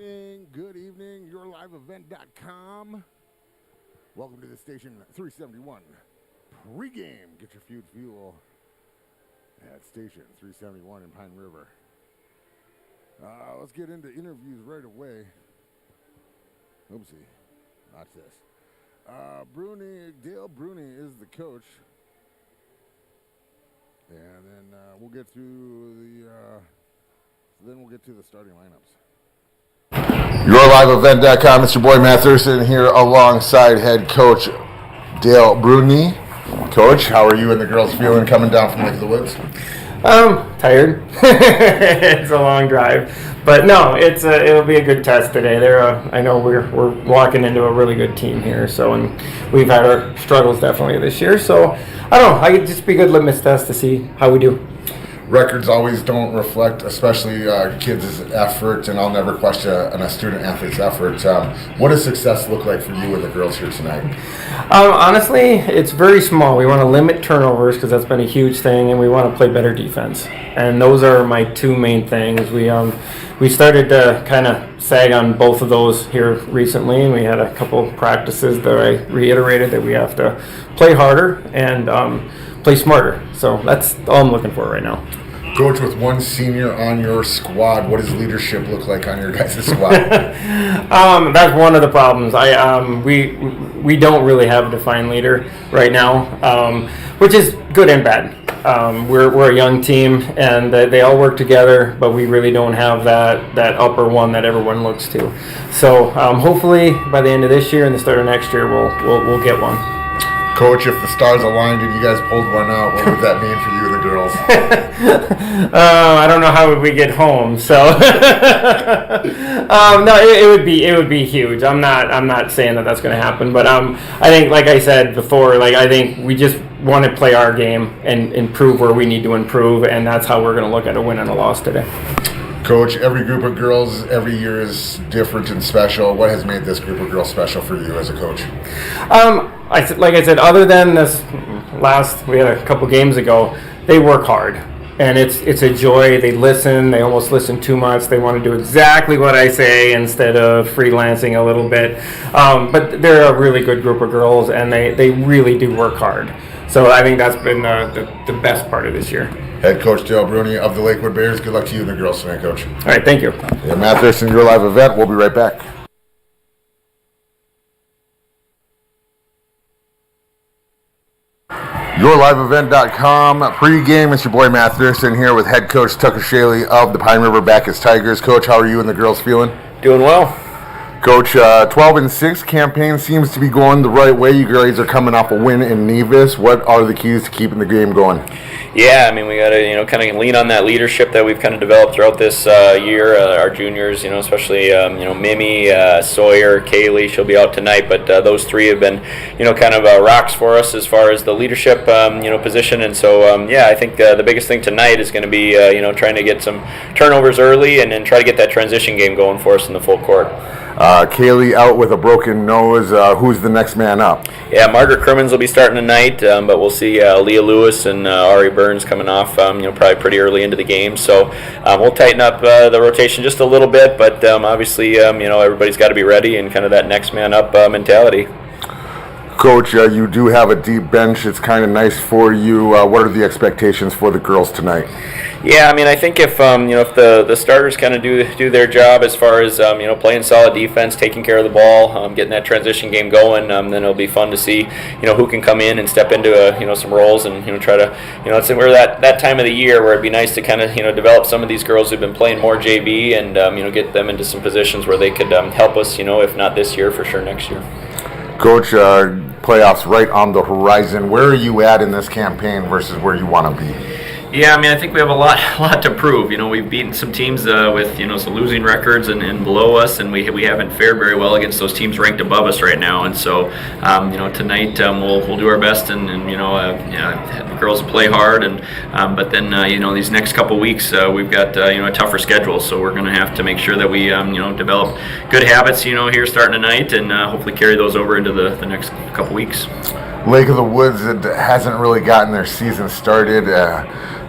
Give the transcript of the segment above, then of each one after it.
Good evening, YourLiveEvent.com. Welcome to the Station 371 pregame. Get your fuel at Station 371 in Pine River. Let's get into interviews right away. Oopsie, not this. Dale Bruni is the coach. And then we'll get through we'll get to the starting lineups. YourLiveEvent.com. It's your boy Matt Thurston here alongside head coach Dale Bruni. Coach, how are you and the girls feeling coming down from Lake of the Woods? Tired. It's a long drive, but no, it'll be a good test today. I know we're walking into a really good team here. So, and we've had our struggles definitely this year. So, I don't know. I could just be a good litmus test to see how we do. Records always don't reflect, especially kids' effort, and I'll never question a student athlete's effort. What does success look like for you and the girls here tonight? Honestly, it's very small. We want to limit turnovers because that's been a huge thing, and we want to play better defense. And those are my two main things. We started to kind of sag on both of those here recently, and we had a couple practices that I reiterated that we have to play harder and play smarter. So that's all I'm looking for right now. Coach, with one senior on your squad, what does leadership look like on your guys' squad? That's one of the problems. We don't really have a defined leader right now, which is good and bad. We're a young team, and they all work together, but we really don't have that upper one that everyone looks to. So hopefully by the end of this year and the start of next year, we'll get one. Coach, if the stars aligned and you guys pulled one out, what would that mean for you and the girls? I don't know how we get home. So no, it would be huge. I'm not saying that's going to happen, but I think, like I said before, I think we just want to play our game and improve where we need to improve, and that's how we're going to look at a win and a loss today. Coach, every group of girls every year is different and special. What has made this group of girls special for you as a coach? Like I said, other than this we had a couple games ago, they work hard. And it's a joy. They listen. They almost listen too much. They want to do exactly what I say instead of freelancing a little bit. But they're a really good group of girls, and they really do work hard. So I think that's been the best part of this year. Head coach Dale Bruni of the Lakewood Bears. Good luck to you and the girls tonight, Coach. All right, thank you. Yeah, Matt Thurston, Your Live Event. We'll be right back. YourLiveEvent.com pregame. It's your boy Matt Thurston here with head coach Tucker Shaley of the Pine River-Backus Tigers. Coach, how are you and the girls feeling? Doing well. Coach, 12-6 campaign seems to be going the right way. You guys are coming off a win in Nevis. What are the keys to keeping the game going? Yeah, I mean, we got to, kind of lean on that leadership that we've kind of developed throughout this year. Our juniors, especially, Mimi, Sawyer, Kaylee, she'll be out tonight, but those three have been, kind of rocks for us as far as the leadership, position. And so, I think the biggest thing tonight is going to be, trying to get some turnovers early and then try to get that transition game going for us in the full court. Kaylee out with a broken nose. Who's the next man up? Yeah, Margaret Crimmins will be starting tonight, but we'll see Leah Lewis and Ari Burns coming off, probably pretty early into the game. So we'll tighten up the rotation just a little bit, but obviously, everybody's got to be ready and kind of that next man up mentality. Coach, you do have a deep bench. It's kind of nice for you. What are the expectations for the girls tonight? Yeah, I mean, I think if if the starters kind of do their job as far as playing solid defense, taking care of the ball, getting that transition game going, then it'll be fun to see who can come in and step into some roles and try to we're that time of the year where it'd be nice to kind of develop some of these girls who've been playing more JV and get them into some positions where they could help us if not this year, for sure next year. Coach, playoffs right on the horizon. Where are you at in this campaign versus where you want to be? Yeah, I mean, I think we have a lot to prove. We've beaten some teams with some losing records and below us, and we haven't fared very well against those teams ranked above us right now. And so, tonight we'll do our best, and the girls will play hard, and but then these next couple weeks we've got a tougher schedule, so we're going to have to make sure that we develop good habits here starting tonight, and hopefully carry those over into the next couple weeks. Lake of the Woods hasn't really gotten their season started.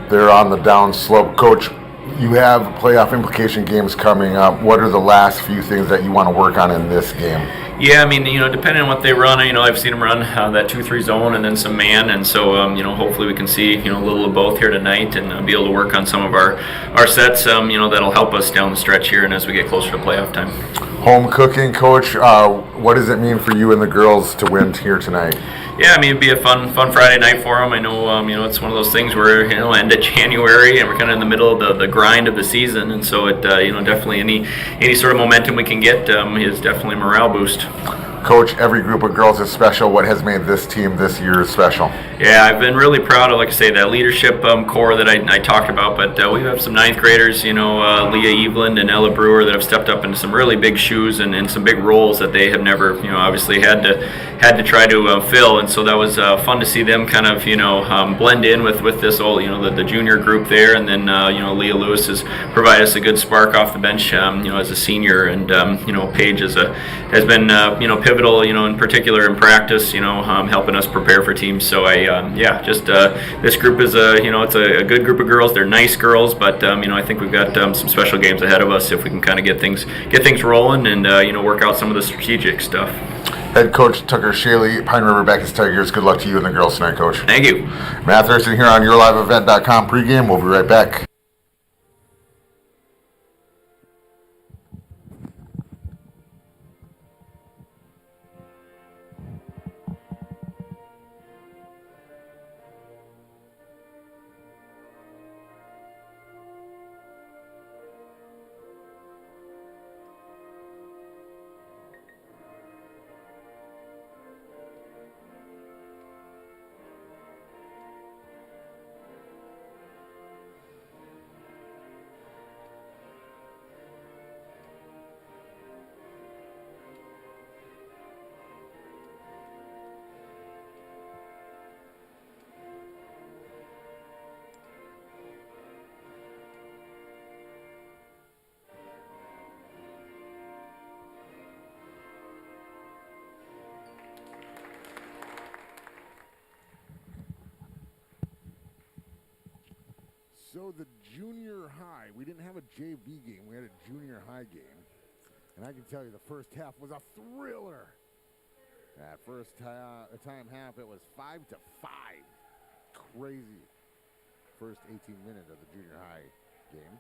They're on the down slope. Coach, You have playoff implication games coming up. What are the last few things that you want to work on in this game? Yeah, I mean, depending on what they run, I've seen them run that 2-3 zone and then some man, and so hopefully we can see a little of both here tonight and be able to work on some of our sets, that'll help us down the stretch here and as we get closer to playoff time. Home cooking, Coach. What does it mean for you and the girls to win here tonight? Yeah, I mean, it'd be a fun Friday night for them. I know, it's one of those things where, end of January and we're kind of in the middle of the grind of the season, and so it, definitely any sort of momentum we can get is definitely a morale boost. Coach, every group of girls is special. What has made this team this year special? Yeah, I've been really proud of, like I say, that leadership core that I talked about, but we have some ninth graders, Leah Eveland and Ella Brewer, that have stepped up into some really big shoes and some big roles that they have never, obviously had to try to fill, and so that was fun to see them kind of, blend in with this whole, the junior group there, and then, Leah Lewis has provided us a good spark off the bench, as a senior, and, Paige has been, pivotal, in particular in practice, helping us prepare for teams. So this group is it's a good group of girls. They're nice girls, but I think we've got some special games ahead of us if we can kind of get things rolling and work out some of the strategic stuff. Head coach Tucker Shaley, Pine River-Backus Tigers. Good luck to you and the girls tonight, Coach. Thank you. Matt Thurston here on YourLiveEvent.com pregame. We'll be right back. So the junior high, we didn't have a JV game. We had a junior high game. And I can tell you the first half was a thriller. That first time half, it was 5-5. Crazy. First 18 minutes of the junior high game.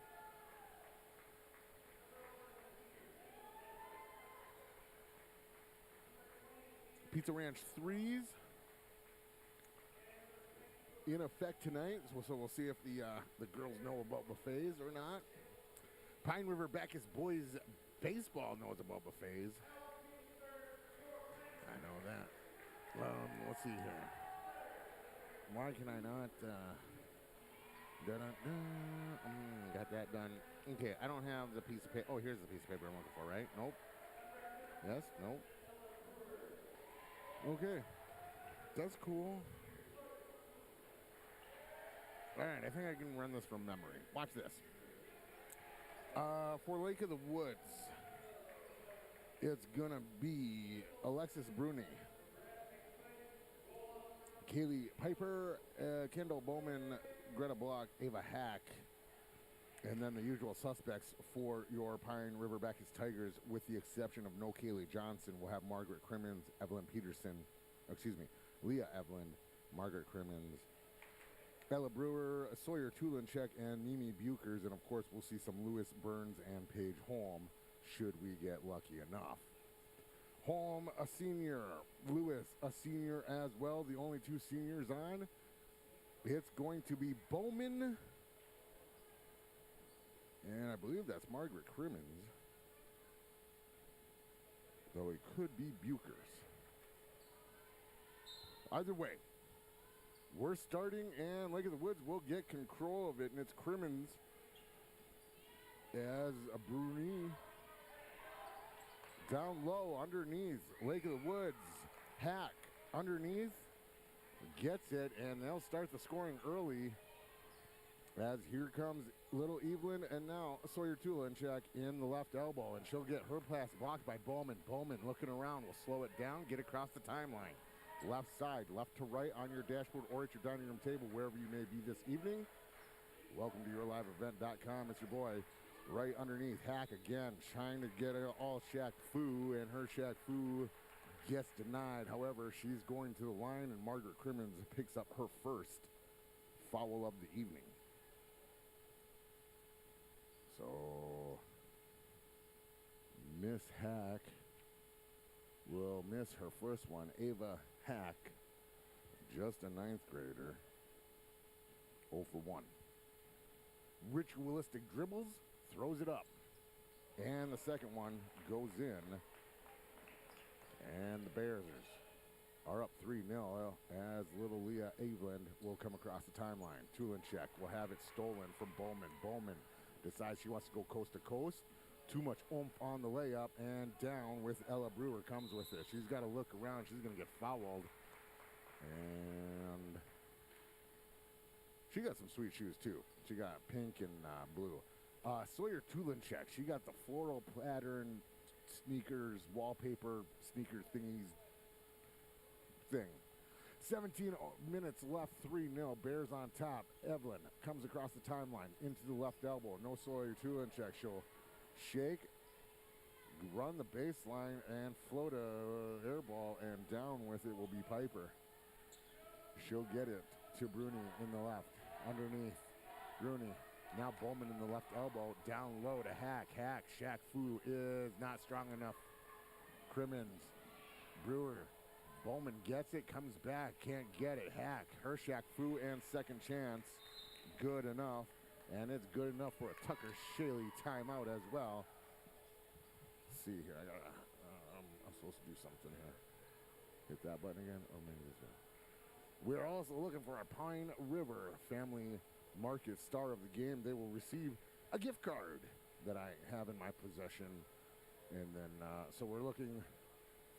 Pizza Ranch threes in effect tonight, so we'll see if the girls know about buffets or not. Pine River-Backus boys baseball knows about buffets. I know that. Let's see here. Why can I not? Got that done. Okay, I don't have the piece of paper. Oh, here's the piece of paper I'm looking for, right? Nope. Yes, nope. Okay, that's cool. All right, I think I can run this from memory. Watch this. For Lake of the Woods, it's going to be Alexis Bruni, Kaylee Piper, Kendall Bowman, Greta Block, Ava Hack, and then the usual suspects for your Pine River-Backus Tigers, with the exception of no Kaylee Johnson. We'll have Margaret Crimmins, Leah Evelyn, Margaret Crimmins, Ella Brewer, Sawyer Tulinchek, and Mimi Bukers. And, of course, we'll see some Lewis Burns and Paige Holm, should we get lucky enough. Holm, a senior. Lewis, a senior as well. The only two seniors on. It's going to be Bowman. And I believe that's Margaret Crimmins. Though it could be Bukers. Either way, we're starting, and Lake of the Woods will get control of it, and it's Crimmins as a Bruni down low underneath. Lake of the Woods, Hack underneath, gets it, and they'll start the scoring early. As here comes little Evelyn, and now Sawyer Tulinchek in the left elbow, and she'll get her pass blocked by Bowman. Bowman looking around, will slow it down, get across the timeline. Left side, left to right on your dashboard or at your dining room table, wherever you may be this evening. Welcome to yourliveevent.com. It's your boy right underneath. Hack again, trying to get it all Shaq Fu, and her Shaq Fu gets denied. However, she's going to the line, and Margaret Crimmins picks up her first foul of the evening. So, Miss Hack will miss her first one. Ava Hack, just a 9th grader, 0 for 1. Ritualistic dribbles, throws it up. And the second one goes in. And the Bears are up 3-0 as little Leah Aveland will come across the timeline. Tulinchek will have it stolen from Bowman. Bowman decides she wants to go coast to coast. Too much oomph on the layup, and down with Ella Brewer comes with it. She's got to look around. She's going to get fouled. And she got some sweet shoes, too. She got pink and blue. Sawyer Tulinchek, she got the floral pattern sneakers, wallpaper sneaker thingies thing. 17 minutes left, 3-0. Bears on top. Evelyn comes across the timeline into the left elbow. No Sawyer Tulinchek. She'll shake, run the baseline, and float a air ball, and down with it will be Piper. She'll get it to Bruni in the left. Underneath, Bruni. Now Bowman in the left elbow. Down low to Hack. Hack. Shaq Fu is not strong enough. Crimmins. Brewer. Bowman gets it, comes back, can't get it. Hack. Her Shaq Fu and second chance. Good enough. And it's good enough for a Tucker Shaley timeout as well. Let's see here. I'm supposed to do something here. Hit that button again. Or maybe this one. We're also looking for our Pine River Family Market star of the game. They will receive a gift card that I have in my possession. And then, so we're looking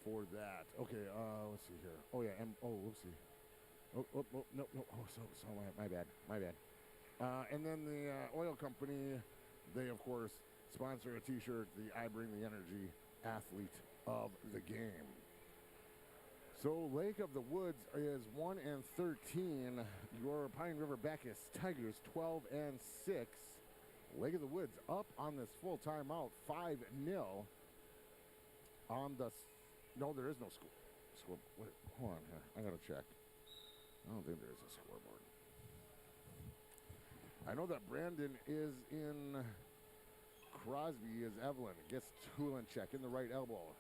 for that. Okay, let's see here. Oh, yeah, whoopsie. No. Oh, so my bad. And then the oil company, they, of course, sponsor a T-shirt, the I Bring the Energy athlete of the game. So Lake of the Woods is 1-13. Your Pine River-Backus Tigers 12-6. Lake of the Woods up on this full timeout, 5-0. On the no, there is no score. Wait, hold on here. I gotta check. I don't think there is a scoreboard. I know that Brandon is in. Crosby is Evelyn. Gets Tulinchek in the right elbow.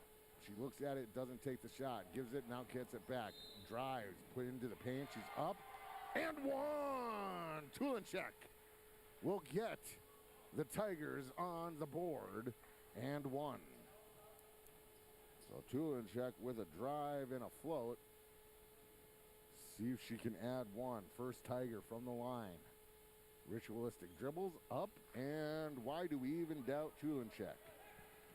She looks at it, doesn't take the shot. Gives it, now gets it back. Drives, put into the paint. She's up. And one! Tulinchek will get the Tigers on the board and one. So Tulinchek with a drive and a float. See if she can add one. First Tiger from the line. Ritualistic dribbles up, and why do we even doubt Tulinchek?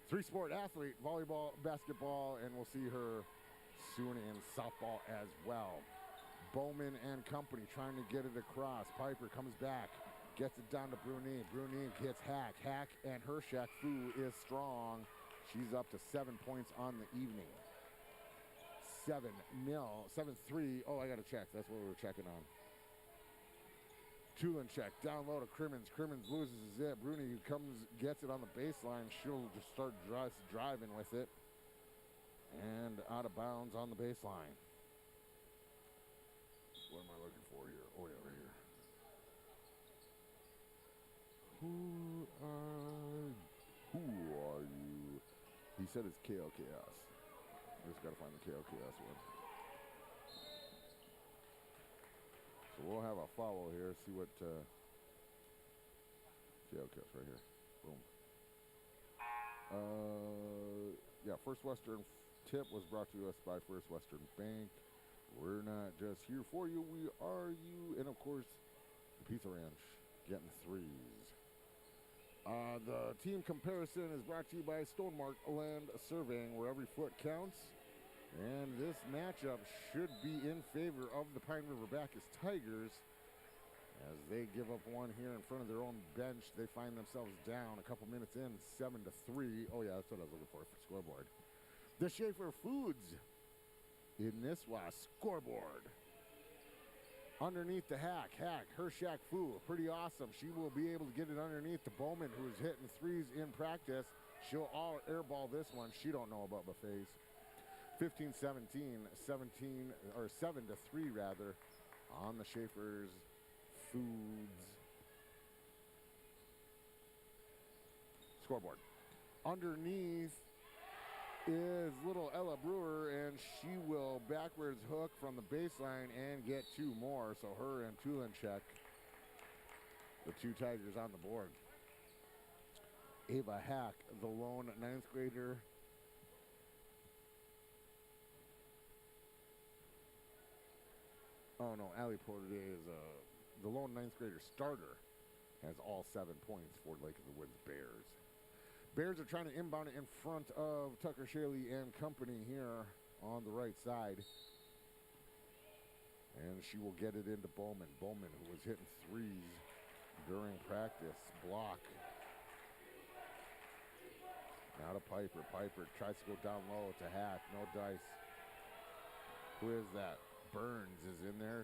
Three-sport athlete, volleyball, basketball, and we'll see her soon in softball as well. Bowman and company trying to get it across. Piper comes back, gets it down to Bruni. Bruni gets Hack. Hack and her Shaq Fu is strong. She's up to 7 points on the evening. 7-3. Oh, I got to check. That's what we were checking on. Tulinchek down low to Crimmins. Crimmins loses it. Bruni gets it on the baseline. She'll just start driving with it. And out of bounds on the baseline. What am I looking for here? Oh, yeah, right here. Who are you? He said it's KLKS. I just got to find the KLKS one. So we'll have a follow here. See what KLKS right here. Boom. Yeah, First Western tip was brought to us by First Western Bank. We're not just here for you, we are you. And of course, the Pizza Ranch getting threes. The team comparison is brought to you by Stonemark Land Surveying, where every foot counts. And this matchup should be in favor of the Pine River-Backus Tigers. As they give up one here in front of their own bench, they find themselves down a couple minutes in, 7-3. Oh yeah, that's what I was looking for scoreboard. The Schaefer Foods in this scoreboard. Underneath the Hack, her Shaq Fu, pretty awesome. She will be able to get it underneath to Bowman, who is hitting threes in practice. She'll all airball this one. She don't know about buffets. 15-17, 7-3 rather, on the Schaefer's Foods scoreboard. Underneath is little Ella Brewer, and she will backwards hook from the baseline and get two more. So her and Tulinchek, the two Tigers on the board. Ava Hack, the lone ninth grader. Oh no, Allie Porter is the lone ninth grader starter, has all 7 points for Lake of the Woods Bears. Bears are trying to inbound it in front of Tucker Shaley and company here on the right side. And she will get it into Bowman. Bowman, who was hitting threes during practice. Block. Now to Piper. Piper tries to go down low to Hack. No dice. Who is that? Burns is in there.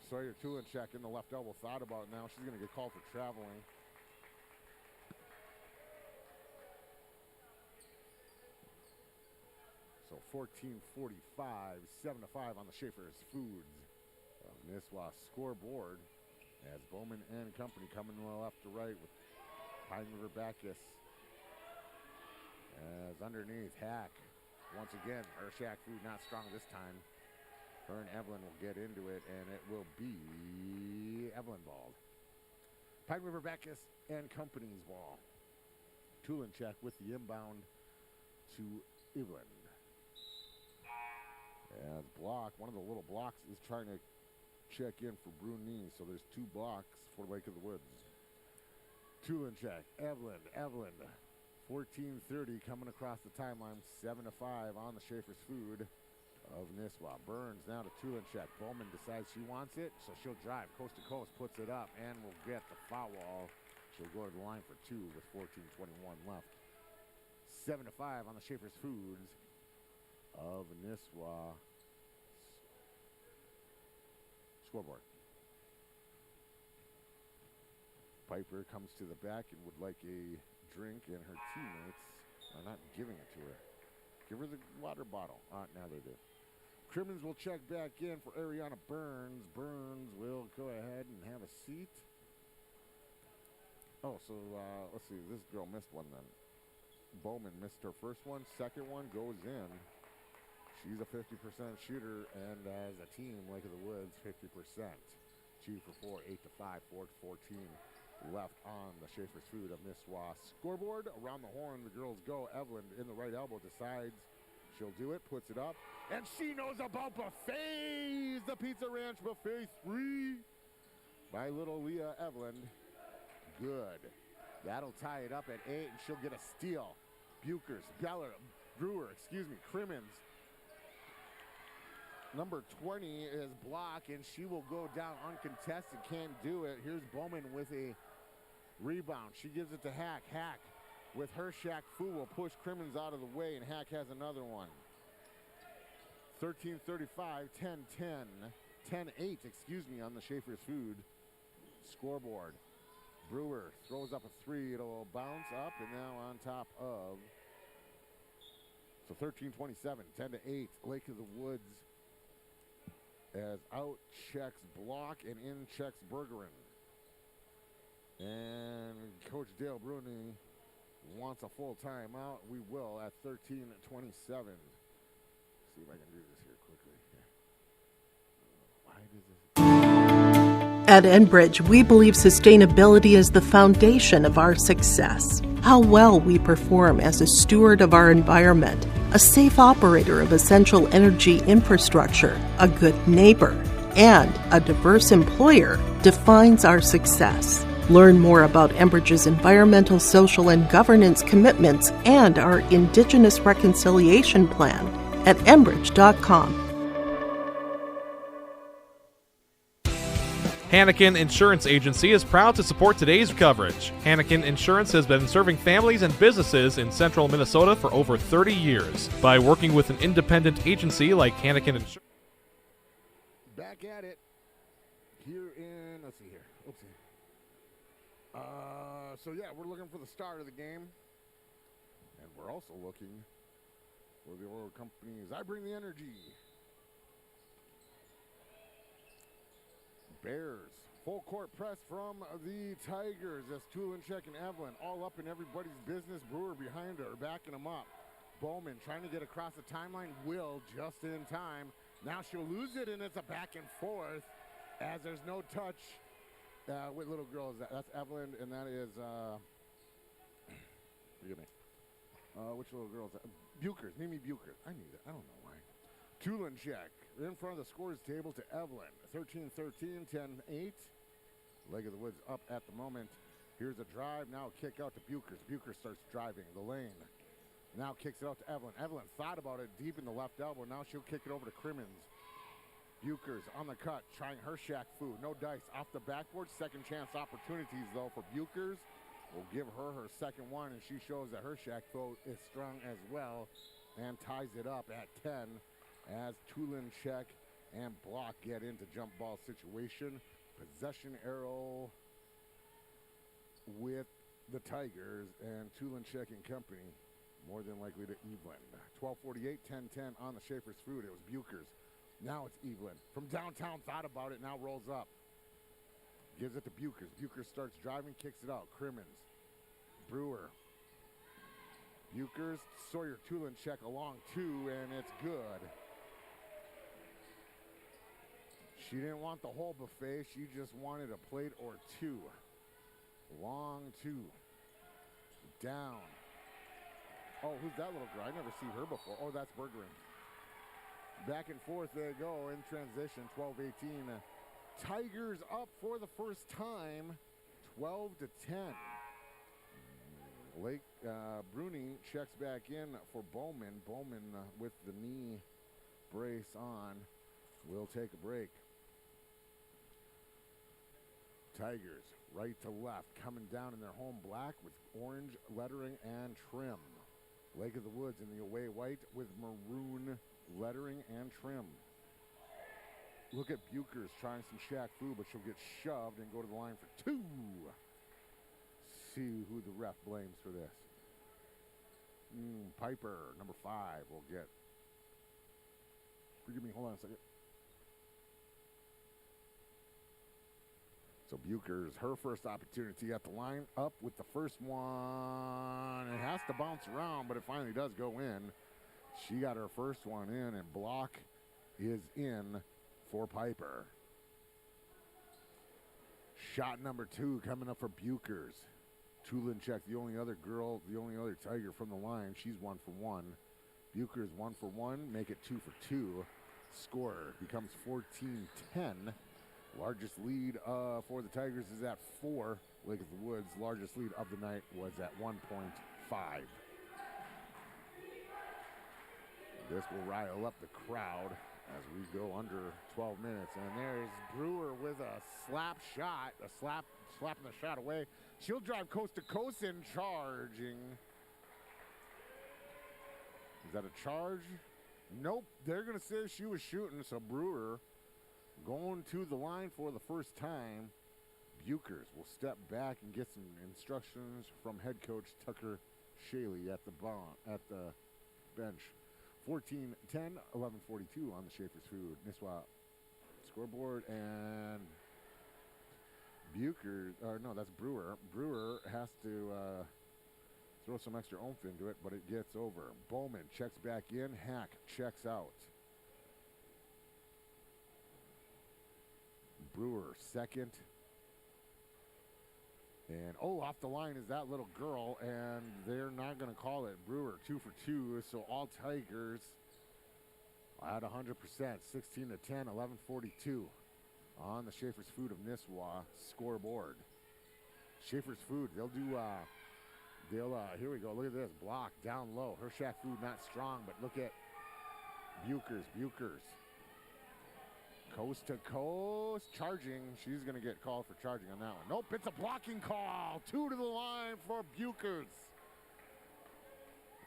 Sawyer Tulinchek in the left elbow. Thought about it now. She's going to get called for traveling. So 14-45, 7-5 on the Schaefer's Foods Nisswa scoreboard as Bowman and company coming left to right with Pine River-Backus. As underneath, Hack. Once again, her Shaq Food not strong this time. Her and Evelyn will get into it, and it will be Evelyn ball. Pine River-Backus and company's ball. Tulinchek with the inbound to Evelyn. As block, one of the little blocks is trying to check in for Bruni, so there's two blocks for Lake of the Woods. Tulinchek, Evelyn, 14:30 coming across the timeline, 7-5 on the Schaefer's Food of Nisswa. Burns now to Tulinchek. Bowman decides she wants it, so she'll drive coast to coast, puts it up, and will get the foul wall. She'll go to the line for two with 14:21 left. 7-5 on the Schaefer's Foods of Nisswa scoreboard. Piper comes to the back and would like a drink, and her teammates are not giving it to her. Give her the water bottle. Now they do. Crimmins will check back in for Ariana Burns. Burns will go ahead and have a seat. Oh, so let's see. This girl missed one then. Bowman missed her first one. Second one goes in. She's a 50% shooter, and as a team, Lake of the Woods, 50%. 2 for 4, 8-5, 4-14 left on the Schaefer's Food of Nisswa scoreboard. Around the horn, the girls go. Evelyn in the right elbow decides she'll do it, puts it up, and she knows about buffets. The Pizza Ranch Buffet 3 by little Leah Evelyn. Good. That'll tie it up at 8, and she'll get a steal. Crimmins. Number 20 is block, and she will go down uncontested. Can't do it. Here's Bowman with a rebound. She gives it to Hack. Hack with her Shaq Fu will push Crimmins out of the way, and Hack has another one. 13:35, 10-10, 10-8, on the Schaefer's Food scoreboard. Brewer throws up a three. It'll bounce up, and now on top of. So 13:27, 10-8, Lake of the Woods. As out checks block and in checks Bergeron. And Coach Dale Bruni wants a full timeout. We will at 13:27. See if I can do this here quickly. Why does this? At Enbridge, we believe sustainability is the foundation of our success. How well we perform as a steward of our environment, a safe operator of essential energy infrastructure, a good neighbor, and a diverse employer defines our success. Learn more about Enbridge's environmental, social, and governance commitments and our Indigenous Reconciliation Plan at enbridge.com. Hannikin Insurance Agency is proud to support today's coverage. Hannikin Insurance has been serving families and businesses in central Minnesota for over 30 years. By working with an independent agency like Hannikin Insurance. Back at it. here in, let's see here. Oopsie. So yeah, we're looking for the start of the game. And we're also looking for the oil companies. I bring the energy. Bears. Full court press from the Tigers as Tulinchek and Evelyn all up in everybody's business. Brewer behind her, backing them up. Bowman trying to get across the timeline. Will just in time. Now she'll lose it, and it's a back and forth as there's no touch. What little girl is that? That's Evelyn, and that is, forgive me. Which little girl is that? Buchers, Mimi Buchers. I knew that. I don't know why. Tulinchek in front of the scores table to Evelyn. 13-13, 10-8. Leg of the Woods up at the moment. Here's a drive. Now a kick out to Buchers. Buchers starts driving the lane. Now kicks it out to Evelyn. Evelyn thought about it deep in the left elbow. Now she'll kick it over to Crimmins. Buchers on the cut, trying her shack food. No dice off the backboard. Second chance opportunities, though, for Buchers. Will give her her second one, and she shows that her shack food is strong as well and ties it up at 10 as Tulinchek and Block get into jump ball situation. Possession arrow with the Tigers, and Tulinchek and company more than likely to Evelyn. 12:48, 10-10 on the Schaefer's Food. It was Buchers. Now it's Evelyn. From downtown, thought about it, now rolls up. Gives it to Buchers. Buchers starts driving, kicks it out. Crimmins. Brewer. Buchers. Sawyer Tulinchek along two, and it's good. She didn't want the whole buffet. She just wanted a plate or two. Long two. Down. Oh, who's that little girl? I never seen her before. Oh, that's Bergeron. Back and forth they go in transition. 12-18. Tigers up for the first time. 12-10. Lake Bruni checks back in for Bowman. Bowman with the knee brace on. Will take a break. Tigers right to left, coming down in their home black with orange lettering and trim. Lake of the Woods in the away white with maroon lettering and trim. Look at Buchers trying some shack food, but she'll get shoved and go to the line for two. See who the ref blames for this. Piper, number 5, will get. Forgive me, hold on a second. So Buchers, her first opportunity at the line, up with the first one. It has to bounce around, but it finally does go in. She got her first one in, and block is in for Piper. Shot number 2 coming up for Buchers. Tulinchek, the only other girl, the only other Tiger from the line. She's 1 for 1. Buchers 1 for 1, make it 2 for 2. Score becomes 14-10. Largest lead for the Tigers is at 4. Lake of the Woods' largest lead of the night was at 1.5. This will rile up the crowd as we go under 12 minutes. And there's Brewer with a slap shot, slapping the shot away. She'll drive coast to coast and charging. Is that a charge? Nope, they're going to say she was shooting, so Brewer going to the line for the first time. Buchers will step back and get some instructions from head coach Tucker Shaley at the bench. 14-10, 11:42 on the Schaefer's Food Nisswa scoreboard, and Buchers, or no, that's Brewer. Brewer has to throw some extra oomph into it, but it gets over. Bowman checks back in. Hack checks out. Brewer second. And, off the line is that little girl, and they're not going to call it. Brewer 2 for 2, so all Tigers at 100%. 16-10, 11:42 on the Schaefer's Food of Nisswa scoreboard. Schaefer's Food, they'll do, here we go, look at this, block down low. Her shack food not strong, but look at Buchers. Coast to coast, charging. She's going to get called for charging on that one. Nope, it's a blocking call. 2 to the line for Buchers.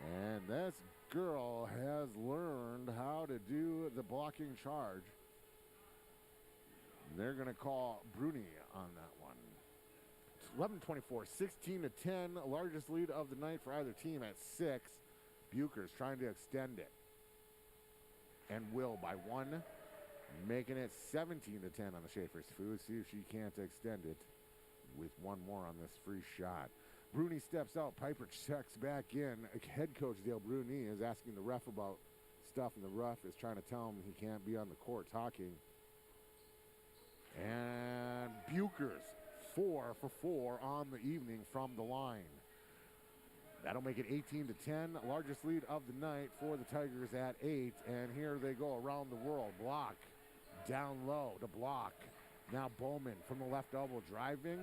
And this girl has learned how to do the blocking charge. They're going to call Bruni on that one. 11-24, 16-10, largest lead of the night for either team at 6. Bucher's trying to extend it. And will by 1, making it 17-10 on the Schaefer's Food. See if she can't extend it with one more on this free shot. Bruni steps out. Piper checks back in. Head coach Dale Bruni is asking the ref about stuff, and the ref is trying to tell him he can't be on the court talking. And Bucher's 4 for 4 on the evening from the line. That'll make it 18-10, largest lead of the night for the Tigers at 8. And here they go around the world. Block, down low to block. Now Bowman from the left elbow driving,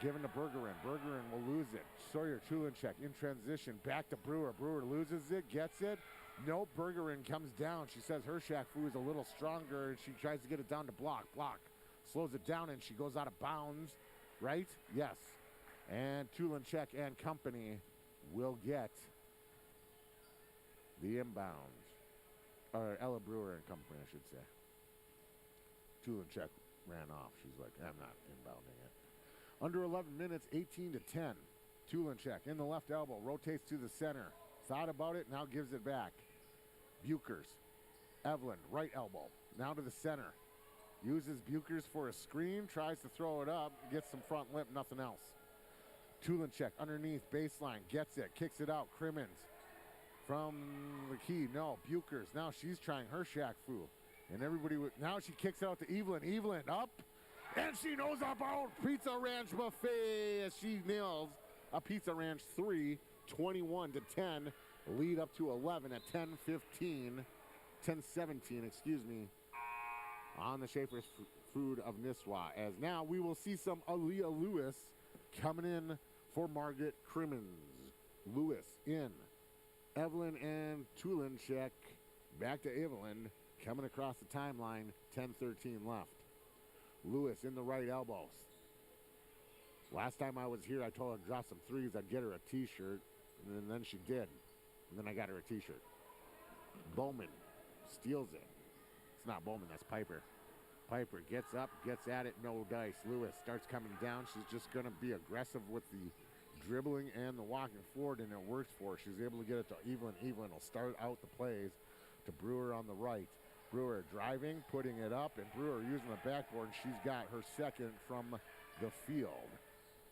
giving to Bergeron. Bergeron will lose it. Sawyer Chulinchek in transition, back to Brewer. Brewer loses it, gets it. No, Bergeron comes down. She says her Shaq-Fu is a little stronger, and she tries to get it down to block. Block slows it down, and she goes out of bounds. Right? Yes. And Chulinchek and company will get the inbounds. Or Ella Brewer and company, I should say. Chulinchek ran off. She's like, I'm not inbounding it. Under 11 minutes, 18-10. Chulinchek in the left elbow, rotates to the center. Thought about it, now gives it back. Buchers. Evelyn, right elbow. Now to the center. Uses Buchers for a screen, tries to throw it up, gets some front lip, nothing else. Chulinchek underneath, baseline, gets it, kicks it out. Crimmins from the key, no, Buchers. Now she's trying her Shaq-Fu. And everybody, now she kicks it out to Evelyn. Evelyn up, and she knows about Pizza Ranch Buffet as she nails a Pizza Ranch 3, 21-10, lead up to 11 at 10-17, excuse me, on the Schaefer's Food of Nisswa. As now we will see some Aaliyah Lewis coming in for Margaret Crimmins. Lewis in. Evelyn and Chulinchek back to Evelyn. Coming across the timeline, 10-13 left. Lewis in the right elbows. Last time I was here, I told her to drop some threes. I'd get her a t-shirt, and then she did. And then I got her a t-shirt. Bowman steals it. It's not Bowman, that's Piper. Piper gets up, gets at it, no dice. Lewis starts coming down. She's just going to be aggressive with the dribbling and the walking forward, and it works for her. She's able to get it to Evelyn. Evelyn will start out the plays to Brewer on the right. Brewer driving, putting it up, and Brewer using the backboard. She's got her second from the field.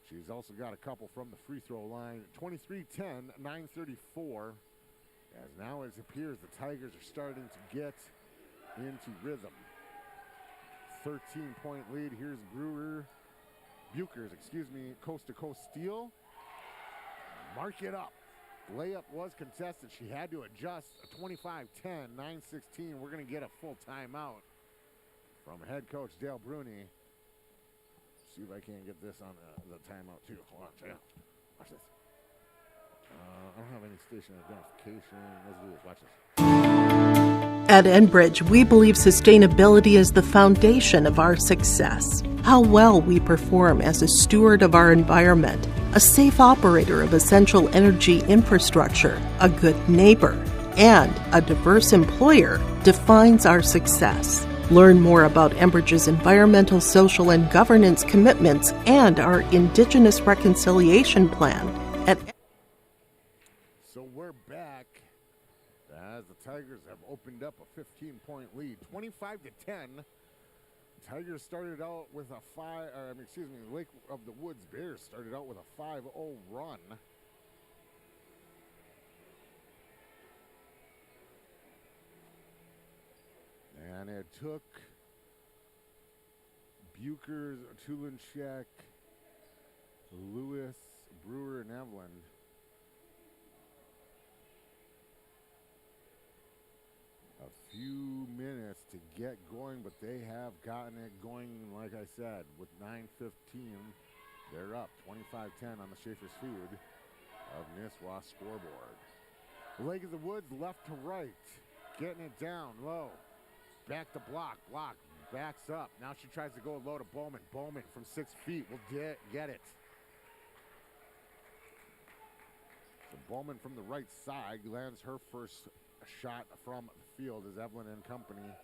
She's also got a couple from the free throw line. 23-10, 9:34. As now it appears the Tigers are starting to get into rhythm. 13-point lead. Here's Buchers, coast-to-coast steal. Mark it up. Layup was contested. She had to adjust. 25-10, 9:16. We're going to get a full timeout from head coach Dale Bruni. See if I can get this on the timeout too. Hold on, check it out. Watch this. I don't have any station identification. Let's do this. Watch this. At Enbridge, we believe sustainability is the foundation of our success. How well we perform as a steward of our environment, a safe operator of essential energy infrastructure, a good neighbor, and a diverse employer defines our success. Learn more about Enbridge's environmental, social, and governance commitments and our Indigenous Reconciliation Plan at. So we're back as the Tigers have opened up a 15-point lead, 25-10. Tigers started out with a Lake of the Woods Bears started out with a 5-0 run. And it took Buchers, Chulinchek, Lewis, Brewer, and Evelyn a few minutes to get going, but they have gotten it going, like I said, with 9:15. They're up 25-10 on the Schaefer's Food of Nisswa scoreboard. Lake of the Woods left to right, getting it down low. Back to block, backs up. Now she tries to go low to Bowman. Bowman from 6 feet will get it. So Bowman from the right side lands her first shot from the field as Evelyn and company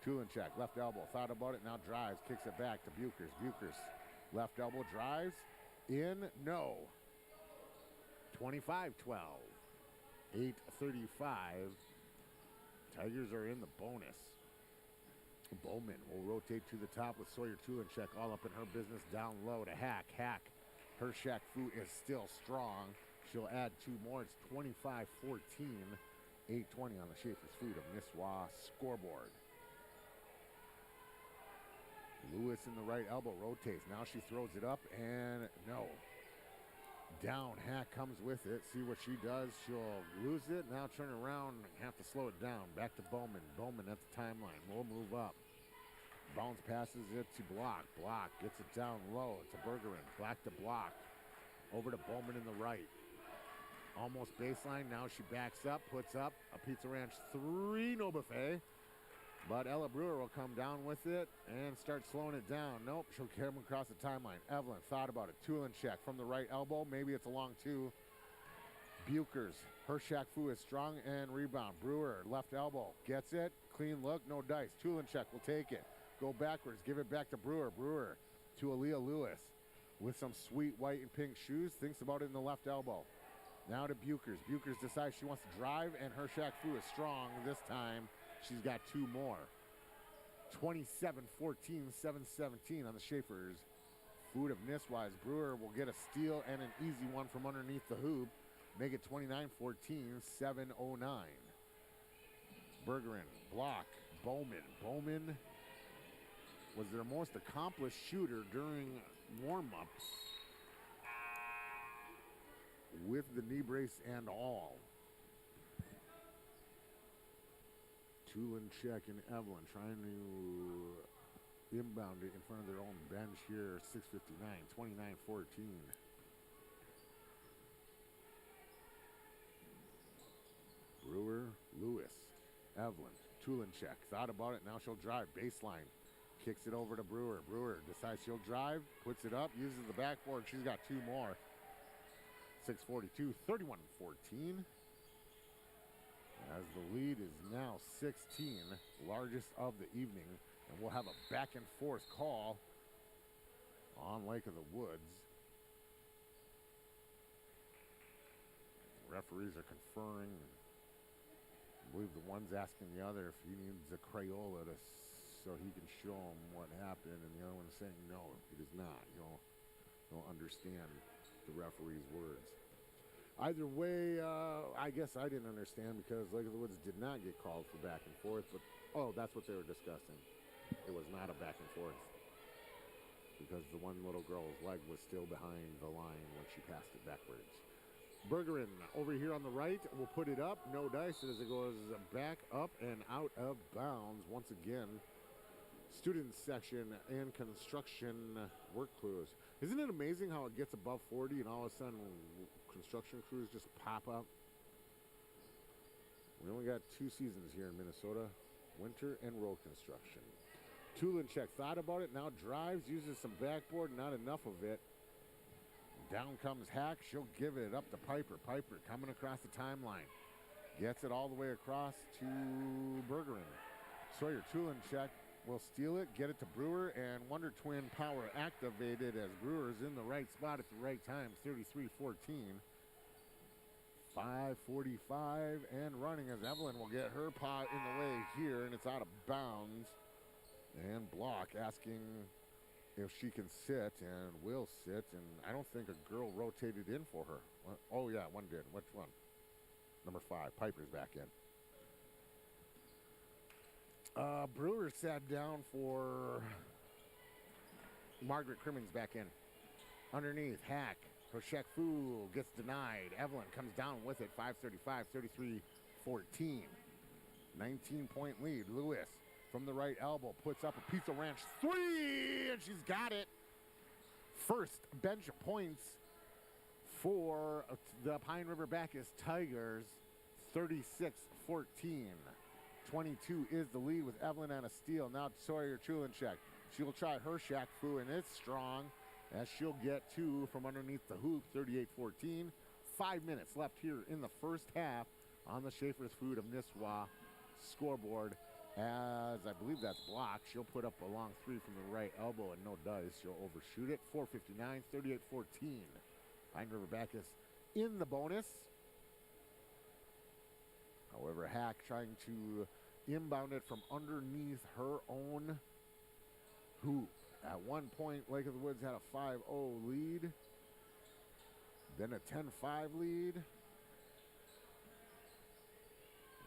Tulinchek, left elbow, thought about it, now drives, kicks it back to Bukers. Bukers, left elbow, drives, in, no. 25-12, 8:35. Tigers are in the bonus. Bowman will rotate to the top with Sawyer Tulinchek all up in her business, down low to Hack. Hack, her Shaq Fu is still strong. She'll add 2 more. It's 25-14, 8:20 on the Schaefer's Food of Nisswa scoreboard. Lewis in the right elbow rotates. Now she throws it up and no. Down. Hack comes with it. See what she does. She'll lose it. Now turn around and have to slow it down. Back to Bowman. Bowman at the timeline. Will move up. Bounce passes it to Block. Block gets it down low to Bergeron. Back to Block. Over to Bowman in the right. Almost baseline. Now she backs up. Puts up a Pizza Ranch 3. No buffet. But Ella Brewer will come down with it and start slowing it down. Nope, she'll get him across the timeline. Evelyn thought about it. Tulinchek from the right elbow. Maybe it's a long 2. Bukers, her Shaq Fu is strong and rebound. Brewer, left elbow, gets it. Clean look, no dice. Tulinchek will take it. Go backwards, give it back to Brewer. Brewer to Aaliyah Lewis with some sweet white and pink shoes. Thinks about it in the left elbow. Now to Bukers. Bukers decides she wants to drive, and her Shaq Fu is strong this time. She's got 2 more. 27-14, 7-17 on the Schaefer's Food of Nisswa. Brewer will get a steal and an easy one from underneath the hoop. Make it 29-14, 7:09. Bergeron, Block, Bowman. Bowman was their most accomplished shooter during warm-ups with the knee brace and all. Tulinchek and Evelyn trying to inbound it in front of their own bench here. 6:59, 29-14. Brewer, Lewis, Evelyn, Tulinchek. Thought about it, now she'll drive. Baseline. Kicks it over to Brewer. Brewer decides she'll drive, puts it up, uses the backboard. She's got 2 more. 6:42, 31-14. As the lead is now 16, largest of the evening, and we'll have a back and forth call on Lake of the Woods. Referees are conferring. I believe the one's asking the other if he needs a Crayola so he can show him what happened, and the other one's saying no, he does not. He'll understand the referee's words. Either way, I guess I didn't understand because Lake of the Woods did not get called for back and forth, but that's what they were discussing. It was not a back and forth because the one little girl's leg was still behind the line when she passed it backwards. Bergeron over here on the right will put it up. No dice as it goes back up and out of bounds once again. Student section and construction work crews. Isn't it amazing how it gets above 40 and all of a sudden construction crews just pop up? We only got 2 seasons here in Minnesota, winter and road construction. Tulinchek thought about it, now drives, uses some backboard, not enough of it. Down comes Hack, she'll give it up to Piper. Piper coming across the timeline. Gets it all the way across to Bergeron. Sawyer Tulinchek will steal it, get it to Brewer, and Wonder Twin power activated as Brewer's in the right spot at the right time, 33-14. 5:45 and running as Evelyn will get her pot in the way here, and it's out of bounds. And Block asking if she can sit, and will sit, and I don't think a girl rotated in for her. Oh yeah, one did. Which one? Number 5, Piper's back in. Brewer sat down for Margaret Crimmins back in. Underneath, Hack. Hoshek Fu gets denied. Evelyn comes down with it. 5:35, 33-14. 19-point lead. Lewis from the right elbow puts up a Pizza Ranch 3, and she's got it. First bench points for the Pine River-Backus Tigers. 36-14. 22 is the lead with Evelyn on a steal. Now Sawyer Tulinchek. She'll try her Shaq Fu, and it's strong as she'll get 2 from underneath the hoop. 38-14. 5 minutes left here in the first half on the Schaefer's Food of Nisswa scoreboard. as I believe that's blocked. She'll put up a long three from the right elbow and no dice. She'll overshoot it. 4:59, 38-14. Pine River-Backus in the bonus. However, Hack trying to inbound it from underneath her own hoop. At one point, Lake of the Woods had a 5-0 lead. Then a 10-5 lead.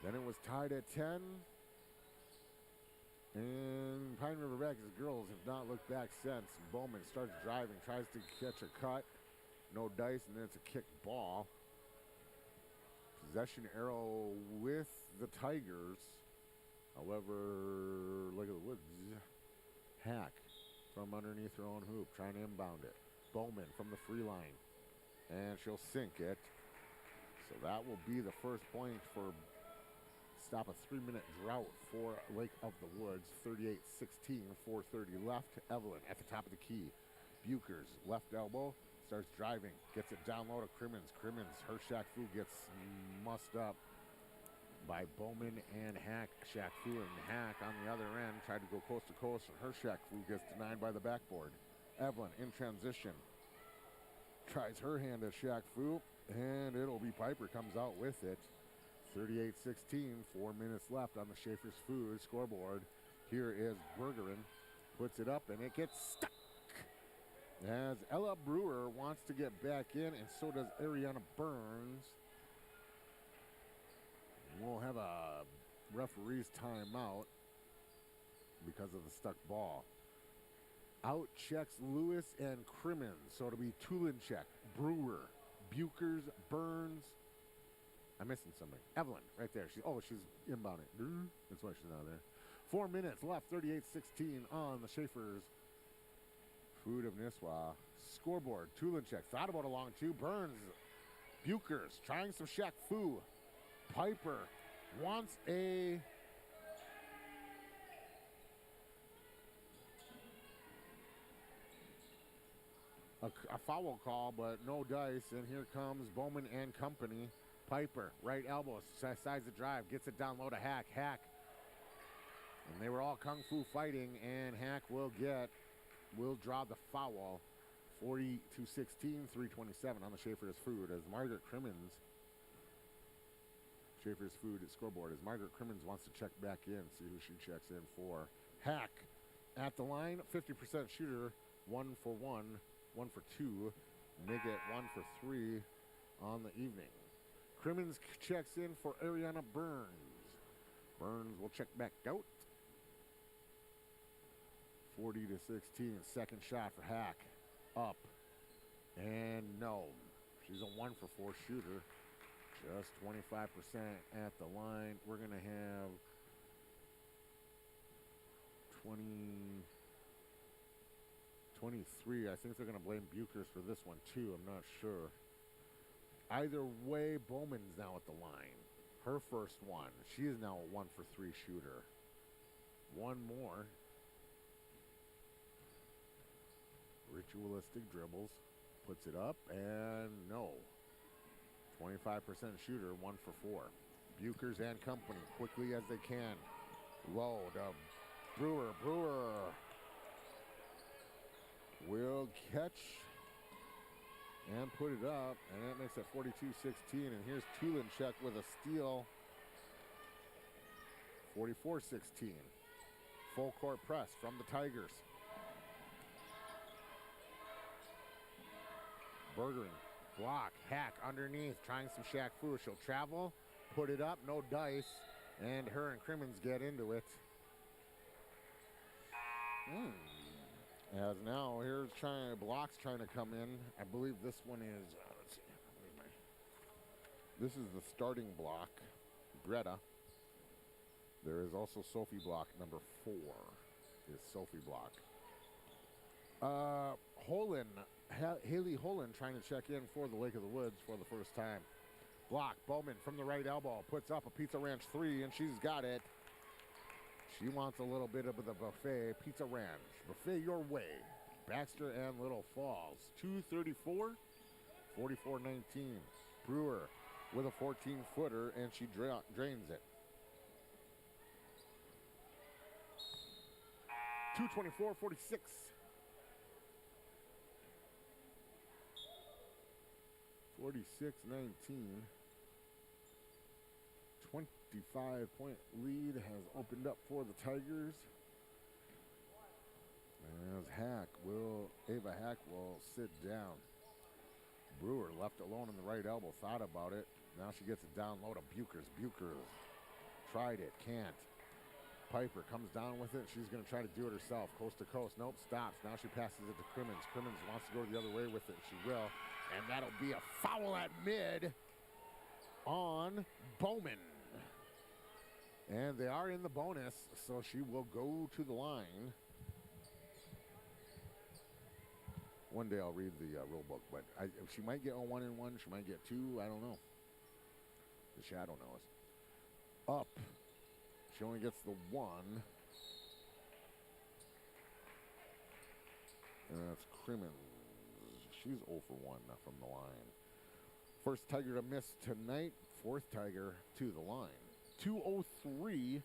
Then it was tied at 10. And Pine River-Backus girls have not looked back since. Bowman starts driving, tries to catch a cut. No dice, and then it's a kick ball. Possession arrow with the Tigers. However, look at the Woods. Hack from underneath her own hoop, trying to inbound it. Bowman from the free line. And she'll sink it. So that will be the first point for stop a 3-minute drought for Lake of the Woods. 38-16, 4:30 left. Evelyn at the top of the key. Buchers, left elbow, starts driving. Gets it down low to Crimmins. Crimmins, her Shaq Fu gets mussed up by Bowman and Hack. Shaq Fu and Hack on the other end tried to go coast to coast, and her Shaq Fu gets denied by the backboard. Evelyn in transition. Tries her hand at Shaq Fu, and it'll be Piper comes out with it. 38-16, 4 minutes left on the Schaefer's Food scoreboard. Here is Bergeron, puts it up, and it gets stuck. As Ella Brewer wants to get back in, and so does Ariana Burns. We'll have a referee's timeout because of the stuck ball. Out checks Lewis and Crimmins, so it'll be Tulinchek, Brewer, Buchers, Burns. I'm missing something. Evelyn, right there. She's inbounding. That's why she's not there. 4 minutes left, 38-16 on the Schaefer's Food of Nisswa scoreboard. Tulinchek thought about a long two. Burns, Buchers, trying some Shaq Fu. Piper wants a foul call, but no dice. And here comes Bowman and company. Piper, right elbow, sides the drive, gets it down low to Hack. Hack. And they were all kung fu fighting, and Hack will draw the foul. 40-16, 3:27 on the Schaefer's Food as Margaret Crimmins. Schaefer's Food scoreboard as Margaret Crimmins wants to check back in, see who she checks in for. Hack at the line, 50% shooter, 1 for 1, 1 for 2. Niggett 1 for 3 on the evening. Crimmins checks in for Ariana Burns. Burns will check back out. 40-16, second shot for Hack. Up. And no. She's a 1 for 4 shooter. Just 25% at the line. We're going to have 23. I think they're going to blame Buchers for this one too. I'm not sure. Either way, Bowman's now at the line. Her first one. She is now a 1 for 3 shooter. One more. Ritualistic dribbles. Puts it up and no. 25% shooter, 1 for 4. Buchers and company, quickly as they can. Low to Brewer. Brewer will catch and put it up, and that makes it 42-16. And here's Tulinchek with a steal. 44-16. Full court press from the Tigers. Bergeron. Block, Hack underneath, trying some Shaq Fu. She'll travel, put it up, no dice, and her and Crimmins get into it. As now, here's Block's trying to come in. I believe this one is, let's see, this is the starting block, Greta. There is also Sophie Block, number 4 is Sophie Block. Haley Holland trying to check in for the Lake of the Woods for the first time. Block, Bowman from the right elbow, puts up a Pizza Ranch 3, and she's got it. She wants a little bit of the buffet. Pizza Ranch, buffet your way. Baxter and Little Falls, 2:34, 44-19. Brewer with a 14-footer, and she drains it. 2:24:46. 46-19. 25-point lead has opened up for the Tigers. As Ava Hack will sit down. Brewer left alone in the right elbow, thought about it. Now she gets it down low to Buchers. Buchers tried it, can't. Piper comes down with it. She's going to try to do it herself, coast to coast. Nope, stops. Now she passes it to Crimmins. Crimmins wants to go the other way with it. She will. And that'll be a foul at mid on Bowman. And they are in the bonus, so she will go to the line. One day I'll read the rule book, but she might get a 1-and-1. She might get 2. I don't know. The shadow knows. Up. She only gets the 1. And that's Crimmins. She's 0 for 1 from the line. First Tiger to miss tonight. Fourth Tiger to the line. 2:03.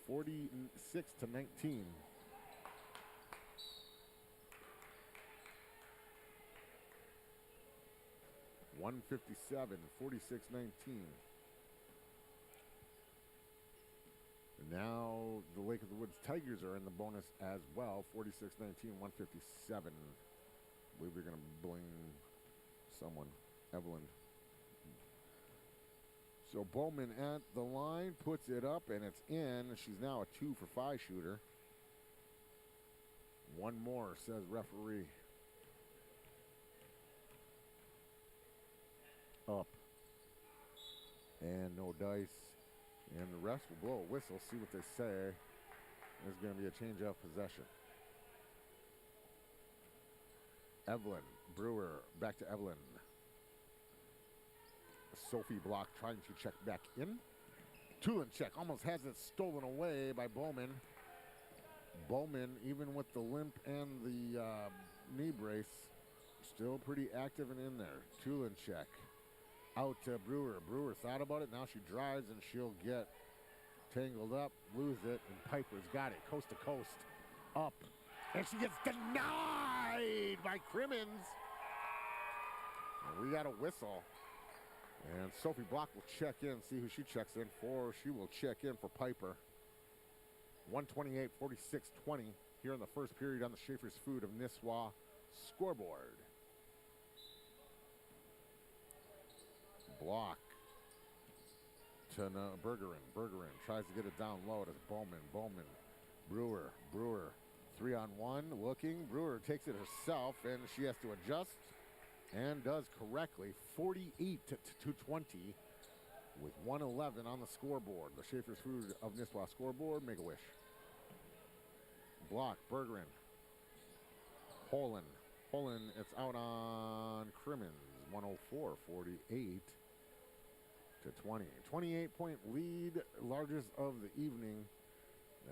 46-19. $157, 46-19. Now the Lake of the Woods Tigers are in the bonus as well. 46-19, 157. I believe they're going to bling someone. Evelyn. So Bowman at the line, puts it up, and it's in. She's now a 2 for 5 shooter. One more, says referee. Up. And no dice. And the refs will blow a whistle, see what they say. There's going to be a change of possession. Evelyn, Brewer, back to Evelyn. Sophie Block trying to check back in. Tulinchek almost has it stolen away by Bowman. Bowman, even with the limp and the knee brace, still pretty active and in there. Tulinchek out to Brewer. Brewer thought about it. Now she drives and she'll get tangled up, lose it, and Piper's got it. Coast to coast. Up. And she gets denied by Crimmins. And we got a whistle. And Sophie Block will check in, see who she checks in for. She will check in for Piper. 128, 46, 20 here in the first period on the Schaefer's Food of Nisswa scoreboard. Block to Bergeron. Bergeron tries to get it down low to Bowman. Bowman. Brewer. Brewer. 3-on-1 looking. Brewer takes it herself and she has to adjust and does correctly. 48 to 20 with 111 on the scoreboard. The Schaefer's Food of Nisswa scoreboard. Make a wish. Block. Bergeron. Holland. Holland. It's out on Crimmins. 104, 48 to 20. 28-point lead, largest of the evening.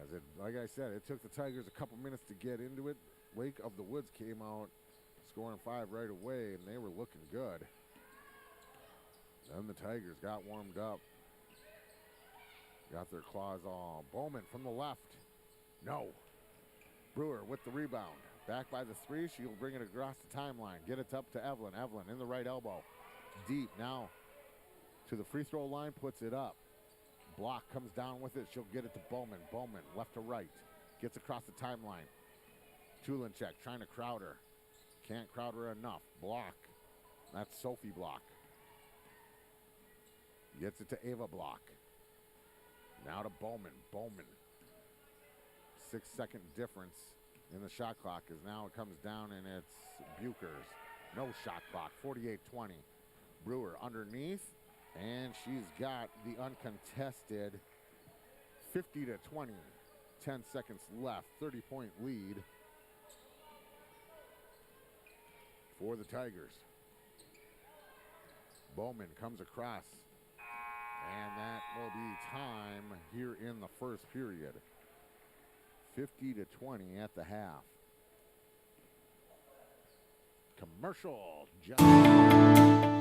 As it, like I said, it took the Tigers a couple minutes to get into it. Lake of the Woods came out scoring 5 right away, and they were looking good. Then the Tigers got warmed up. Got their claws all. Bowman from the left. No. Brewer with the rebound. Back by the 3. She'll bring it across the timeline. Get it up to Evelyn. Evelyn in the right elbow. Deep now to the free throw line. Puts it up. Block comes down with it. She'll get it to Bowman. Bowman left to right. Gets across the timeline. Tulinchek trying to crowd her. Can't crowd her enough. Block. That's Sophie Block. Gets it to Ava Block. Now to Bowman. Bowman. 6-second difference in the shot clock is now it comes down and it's Buchers. No shot clock. 48-20. Brewer underneath. And she's got the uncontested 50 to 20. 10 seconds left. 30-point lead for the Tigers. Bowman comes across. And that will be time here in the first period. 50 to 20 at the half. commercial.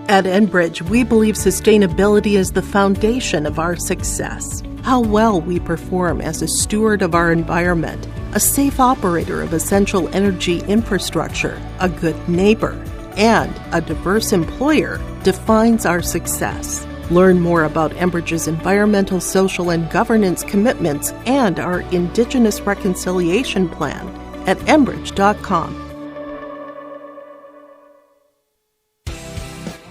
At Enbridge, we believe sustainability is the foundation of our success. How well we perform as a steward of our environment, a safe operator of essential energy infrastructure, a good neighbor, and a diverse employer defines our success. Learn more about Enbridge's environmental, social, and governance commitments and our Indigenous Reconciliation Plan at Enbridge.com.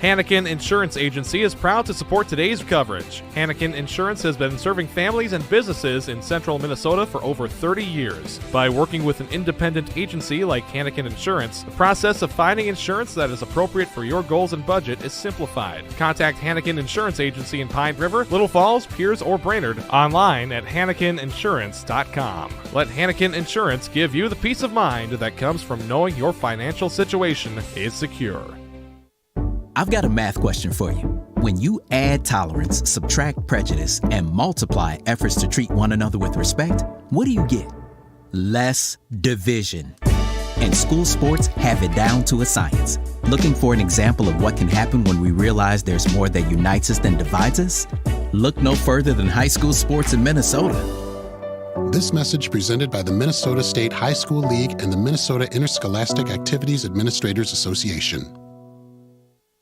Hannikin Insurance Agency is proud to support today's coverage. Hannikin Insurance has been serving families and businesses in central Minnesota for over 30 years. By working with an independent agency like Hannikin Insurance, the process of finding insurance that is appropriate for your goals and budget is simplified. Contact Hannikin Insurance Agency in Pine River, Little Falls, Piers, or Brainerd online at HannikinInsurance.com. Let Hannikin Insurance give you the peace of mind that comes from knowing your financial situation is secure. I've got a math question for you. When you add tolerance, subtract prejudice, and multiply efforts to treat one another with respect, what do you get? Less division. And school sports have it down to a science. Looking for an example of what can happen when we realize there's more that unites us than divides us? Look no further than high school sports in Minnesota. This message presented by the Minnesota State High School League and the Minnesota Interscholastic Activities Administrators Association.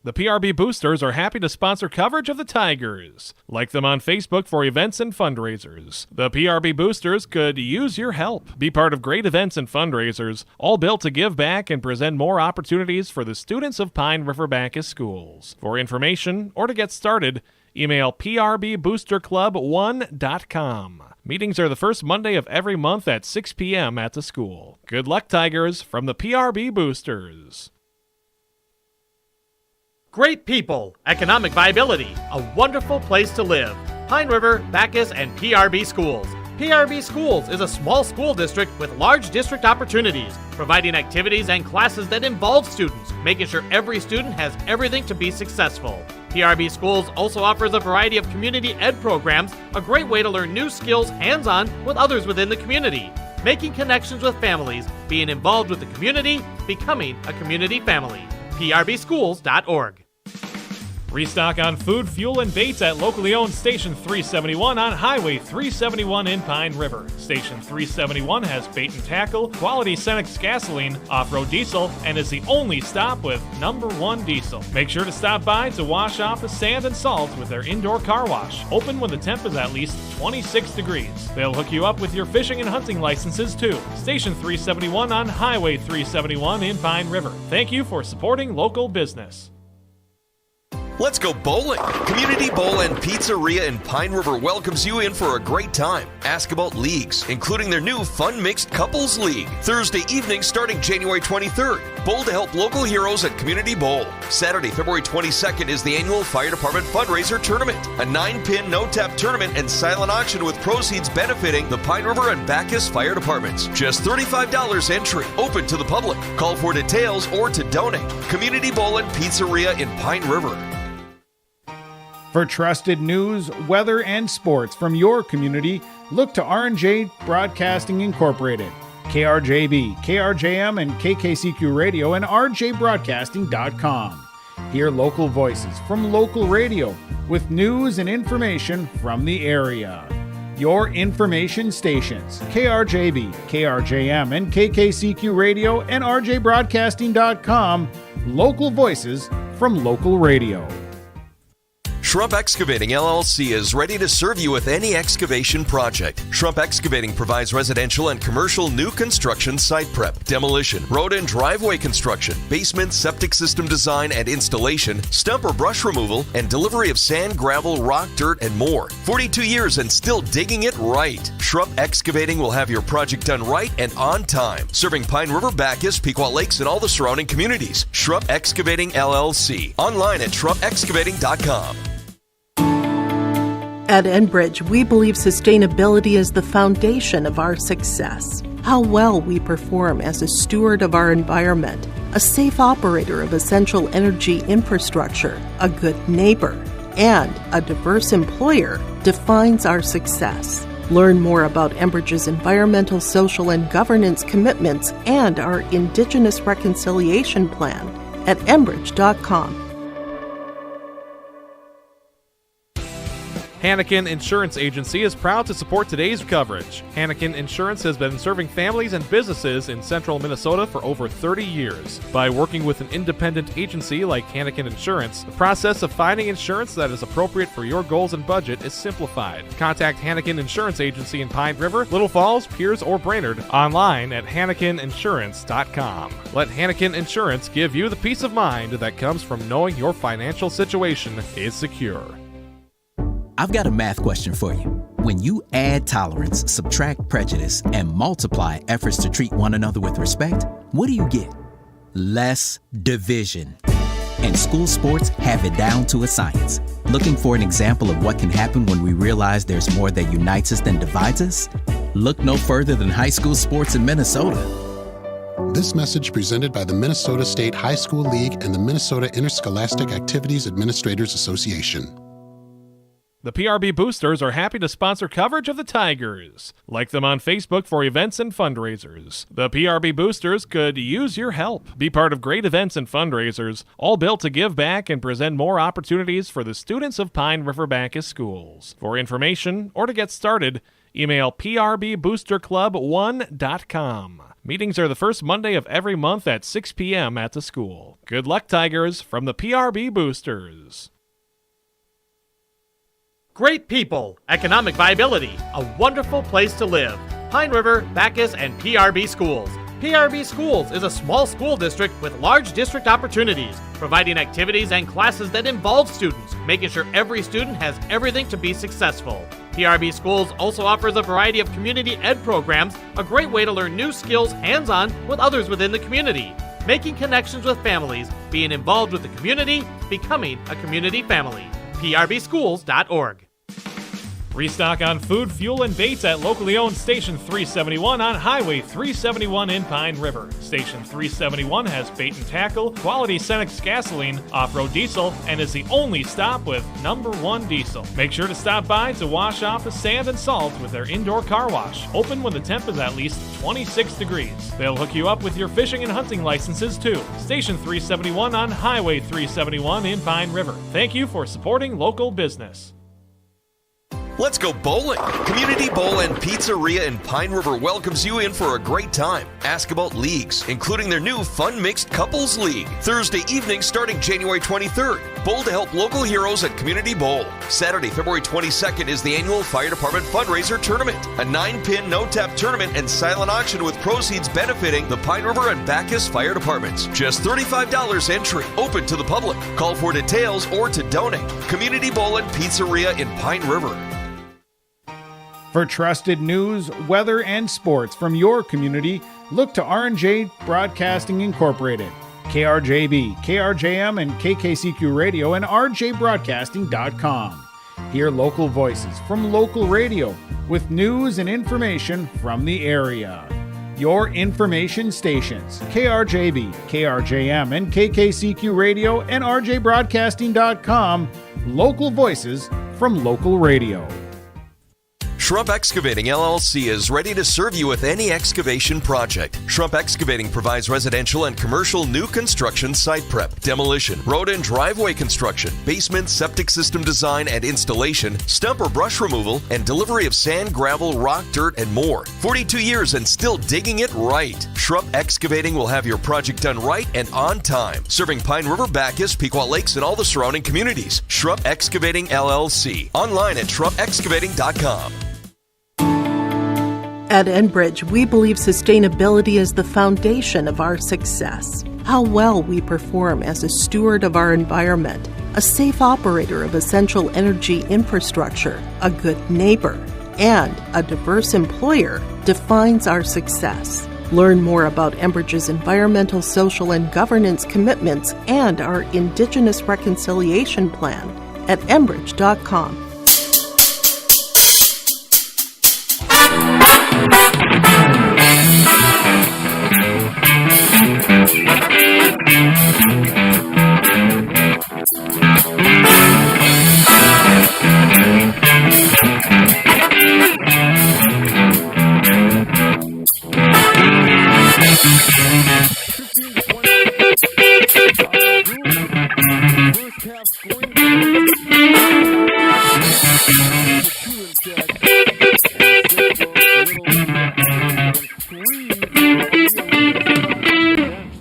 The PRB Boosters are happy to sponsor coverage of the Tigers. Like them on Facebook for events and fundraisers. The PRB Boosters could use your help. Be part of great events and fundraisers, all built to give back and present more opportunities for the students of Pine River-Backus schools. For information or to get started, email prboosterclub1.com. Meetings are the first Monday of every month at 6 p.m. at the school. Good luck, Tigers, from the PRB Boosters. Great people, economic viability, a wonderful place to live. Pine River, Backus, and PRB Schools. PRB Schools is a small school district with large district opportunities, providing activities and classes that involve students, making sure every student has everything to be successful. PRB Schools also offers a variety of community ed programs, a great way to learn new skills hands-on with others within the community. Making connections with families, being involved with the community, becoming a community family. PRBschools.org. Restock on food, fuel, and baits at locally owned Station 371 on Highway 371 in Pine River. Station 371 has bait and tackle, quality Cenex gasoline, off-road diesel, and is the only stop with #1 diesel. Make sure to stop by to wash off the sand and salt with their indoor car wash, open when the temp is at least 26 degrees. They'll hook you up with your fishing and hunting licenses too. Station 371 on Highway 371 in Pine River. Thank you for supporting local business. Let's go bowling! Community Bowl and Pizzeria in Pine River welcomes you in for a great time. Ask about leagues, including their new Fun Mixed Couples League. Thursday evening starting January 23rd. Bowl to help local heroes at Community Bowl. Saturday, February 22nd is the annual Fire Department Fundraiser Tournament. A 9-pin no-tap tournament and silent auction with proceeds benefiting the Pine River and Backus Fire Departments. Just $35 entry. Open to the public. Call for details or to donate. Community Bowl and Pizzeria in Pine River. For trusted news, weather, and sports from your community, look to R&J Broadcasting Incorporated, KRJB, KRJM, and KKCQ Radio, and rjbroadcasting.com. Hear local voices from local radio with news and information from the area. Your information stations, KRJB, KRJM, and KKCQ Radio, and rjbroadcasting.com. Local voices from local radio. Shrub Excavating LLC is ready to serve you with any excavation project. Shrub Excavating provides residential and commercial new construction site prep, demolition, road and driveway construction, basement septic system design and installation, stump or brush removal, and delivery of sand, gravel, rock, dirt, and more. 42 years and still digging it right. Shrub Excavating will have your project done right and on time. Serving Pine River, Backus, Pequot Lakes, and all the surrounding communities. Shrub Excavating LLC. Online at shrubexcavating.com. At Enbridge, we believe sustainability is the foundation of our success. How well we perform as a steward of our environment, a safe operator of essential energy infrastructure, a good neighbor, and a diverse employer defines our success. Learn more about Enbridge's environmental, social, and governance commitments and our Indigenous Reconciliation Plan at enbridge.com. Hannikin Insurance Agency is proud to support today's coverage. Hannikin Insurance has been serving families and businesses in central Minnesota for over 30 years. By working with an independent agency like Hannikin Insurance, the process of finding insurance that is appropriate for your goals and budget is simplified. Contact Hannikin Insurance Agency in Pine River, Little Falls, Pierce, or Brainerd online at hannikininsurance.com. Let Hannikin Insurance give you the peace of mind that comes from knowing your financial situation is secure. I've got a math question for you. When you add tolerance, subtract prejudice, and multiply efforts to treat one another with respect, what do you get? Less division. And school sports have it down to a science. Looking for an example of what can happen when we realize there's more that unites us than divides us? Look no further than high school sports in Minnesota. This message presented by the Minnesota State High School League and the Minnesota Interscholastic Activities Administrators Association. The PRB Boosters are happy to sponsor coverage of the Tigers. Like them on Facebook for events and fundraisers. The PRB Boosters could use your help. Be part of great events and fundraisers, all built to give back and present more opportunities for the students of Pine River-Backus schools. For information or to get started, email prboosterclub1.com. Meetings are the first Monday of every month at 6 p.m. at the school. Good luck, Tigers, from the PRB Boosters. Great people, economic viability, a wonderful place to live. Pine River, Backus, and PRB Schools. PRB Schools is a small school district with large district opportunities, providing activities and classes that involve students, making sure every student has everything to be successful. PRB Schools also offers a variety of community ed programs, a great way to learn new skills hands-on with others within the community. Making connections with families, being involved with the community, becoming a community family. prbschools.org. Restock on food, fuel, and baits at locally owned Station 371 on Highway 371 in Pine River. Station 371 has bait and tackle, quality Cenex gasoline, off-road diesel, and is the only stop with #1 diesel. Make sure to stop by to wash off the sand and salt with their indoor car wash, open when the temp is at least 26 degrees. They'll hook you up with your fishing and hunting licenses too. Station 371 on Highway 371 in Pine River. Thank you for supporting local business. Let's go bowling. Community Bowl and Pizzeria in Pine River welcomes you in for a great time. Ask about leagues, including their new Fun Mixed Couples League. Thursday evening starting January 23rd. Bowl to help local heroes at Community Bowl. Saturday, February 22nd is the annual Fire Department Fundraiser Tournament. A 9-pin no-tap tournament and silent auction with proceeds benefiting the Pine River and Backus Fire Departments. Just $35 entry. Open to the public. Call for details or to donate. Community Bowl and Pizzeria in Pine River. For trusted news, weather, and sports from your community, look to R&J Broadcasting Incorporated, KRJB, KRJM, and KKCQ Radio, and rjbroadcasting.com. Hear local voices from local radio with news and information from the area. Your information stations, KRJB, KRJM, and KKCQ Radio, and rjbroadcasting.com. Local voices from local radio. Shrub Excavating LLC is ready to serve you with any excavation project. Shrub Excavating provides residential and commercial new construction site prep, demolition, road and driveway construction, basement septic system design and installation, stump or brush removal, and delivery of sand, gravel, rock, dirt, and more. 42 years and still digging it right. Shrub Excavating will have your project done right and on time, serving Pine River, Backus, Pequot Lakes, and all the surrounding communities. Shrub Excavating LLC. Online at shrubexcavating.com. At Enbridge, we believe sustainability is the foundation of our success. How well we perform as a steward of our environment, a safe operator of essential energy infrastructure, a good neighbor, and a diverse employer defines our success. Learn more about Enbridge's environmental, social, and governance commitments and our Indigenous Reconciliation Plan at enbridge.com. First half scoring.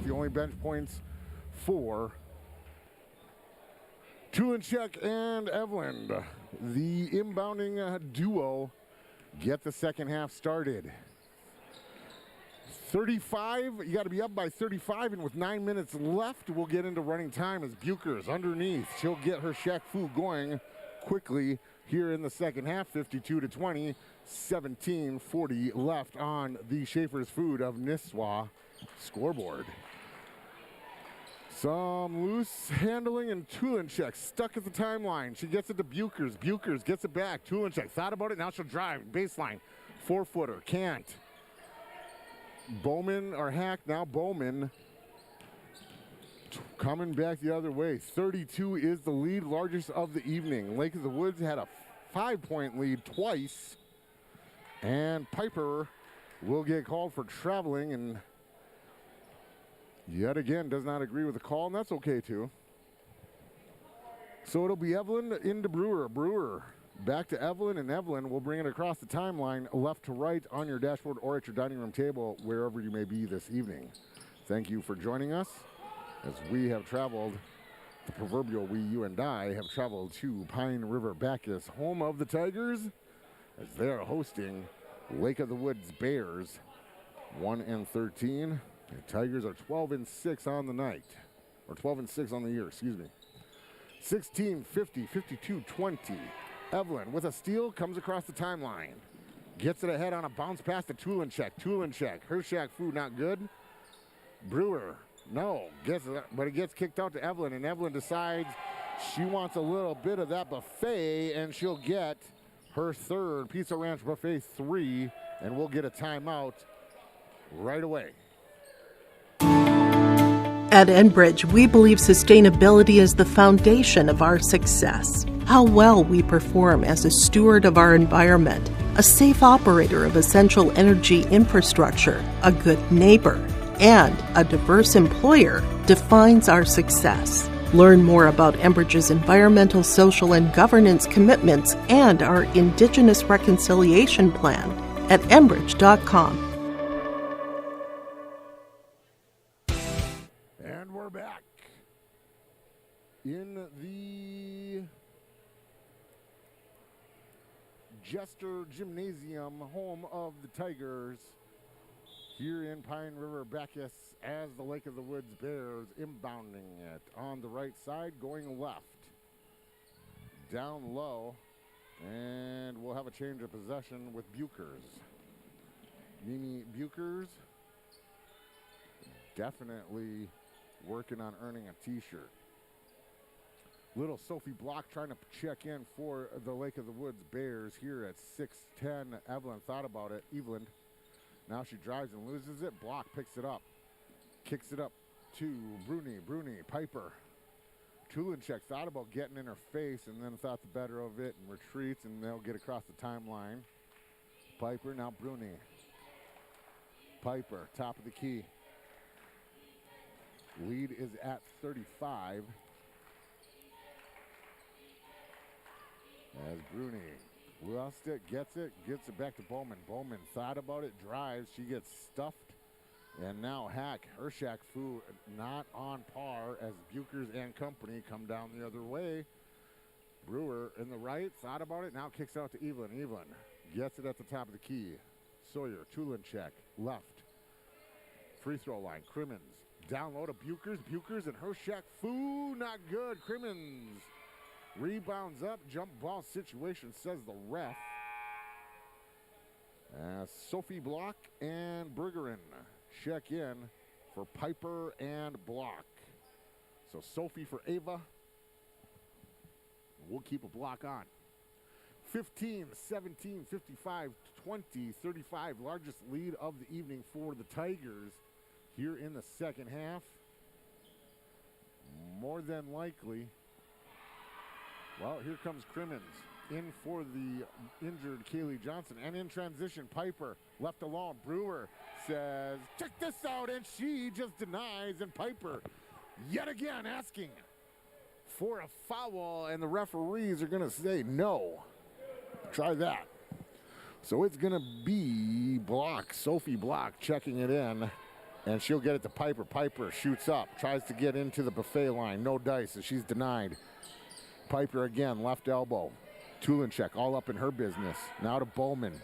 The only bench points for Tulinchek and Evelyn. The inbounding duo get the second half started. 35, you got to be up by 35, and with 9 minutes left, we'll get into running time as Buchers underneath. She'll get her Shaq Fu going quickly here in the second half, 52-20, 17:40 left on the Schaefer's Food of Nisswa scoreboard. Some loose handling, and Tulinchek stuck at the timeline. She gets it to Buchers. Buchers gets it back. Tulinchek thought about it. Now she'll drive. Baseline. 4-footer. Can't. Bowman or Hack. Now Bowman coming back the other way. 32 is the lead, largest of the evening. Lake of the Woods had a 5-point lead twice. And Piper will get called for traveling, and yet again does not agree with the call, and that's okay too. So it'll be Evelyn into Brewer. Brewer back to Evelyn, and Evelyn will bring it across the timeline, left to right on your dashboard or at your dining room table, wherever you may be this evening. Thank you for joining us as we have traveled, the proverbial we, you, and I have traveled to Pine River-Backus, home of the Tigers, as they are hosting Lake of the Woods Bears, 1-13. The Tigers are 12-6 on the night, or 12-6 on the year, excuse me. 16-50, 52-20. Evelyn with a steal comes across the timeline. Gets it ahead on a bounce pass to Tulinchek. Tulinchek, her Shaq Fu not good. Brewer, no, gets it, but it gets kicked out to Evelyn, and Evelyn decides she wants a little bit of that buffet, and she'll get her third Pizza Ranch Buffet 3, and we'll get a timeout right away. At Enbridge, we believe sustainability is the foundation of our success. How well we perform as a steward of our environment, a safe operator of essential energy infrastructure, a good neighbor, and a diverse employer defines our success. Learn more about Enbridge's environmental, social, and governance commitments and our Indigenous Reconciliation Plan at enbridge.com. And we're back in the Jester Gymnasium, home of the Tigers, here in Pine River-Backus, as the Lake of the Woods Bears inbounding it on the right side, going left. Down low, and we'll have a change of possession with Buchers. Mimi Buchers definitely working on earning a t-shirt. Little Sophie Block trying to check in for the Lake of the Woods Bears here at 6'10". Evelyn thought about it. Evelyn. Now she drives and loses it. Block picks it up. Kicks it up to Bruni, Piper. Tulinchek thought about getting in her face and then thought the better of it and retreats, and they'll get across the timeline. Piper, now Bruni. Piper, top of the key. Lead is at 35. As Bruni lost it, gets it back to Bowman. Bowman thought about it, drives, she gets stuffed. And now Hack, her Shaq Fu not on par as Buchers and company come down the other way. Brewer in the right, thought about it, now kicks out to Evelyn. Evelyn gets it at the top of the key. Sawyer, Tulinchek, left. Free throw line, Crimmins. Down low to Buchers. Buchers and her Shaq Fu, not good. Crimmins rebounds up, jump ball situation, says the ref. Sophie Block and Bergeron check in for Piper and Block. So Sophie for Ava. We'll keep a block on. 15, 17, 55, 20, 35. Largest lead of the evening for the Tigers here in the second half. More than likely. Well, here comes Crimmins in for the injured Kaylee Johnson. And in transition, Piper left alone. Brewer says, check this out, and she just denies, and Piper yet again asking for a foul, and the referees are going to say no. Try that. So it's going to be Block, Sophie Block, checking it in, and she'll get it to Piper. Piper shoots up, tries to get into the buffet line. No dice, as she's denied. Piper again, left elbow. Tulinchek all up in her business. Now to Bowman.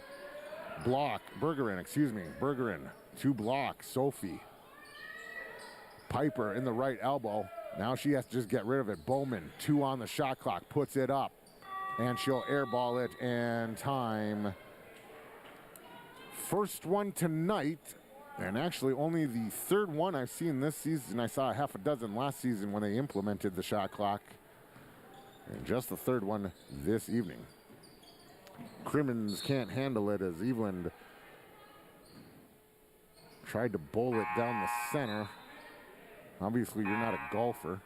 Bergerin to Block, Sophie. Piper in the right elbow. Now she has to just get rid of it. Bowman, 2 on the shot clock, puts it up. And she'll airball it, and time. First one tonight, and actually only the third one I've seen this season. I saw a half a dozen last season when they implemented the shot clock. And just the third one this evening. Crimmins can't handle it as Eveland tried to bowl it down the center. Obviously, you're not a golfer.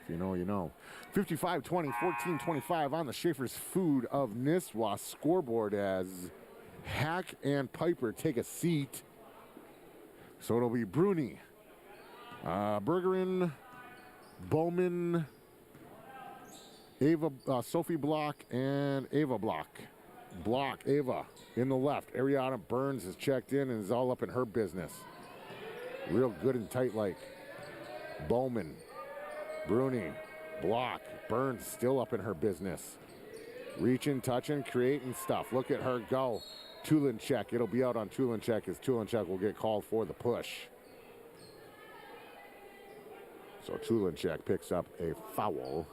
If you know, you know. 55-20, 14-25 on the Schaefer's Food of Nisswa scoreboard as Hack and Piper take a seat. So it'll be Bruni, Bergerin, Bowman, Ava, Sophie Block, and Ava Block. Block, Ava, in the left. Ariana Burns has checked in and is all up in her business. Real good and tight like. Bowman, Bruni, Block, Burns still up in her business. Reaching, touching, creating stuff. Look at her go. Tulinchek, it'll be out on Tulinchek as Tulinchek will get called for the push. So Tulinchek picks up a foul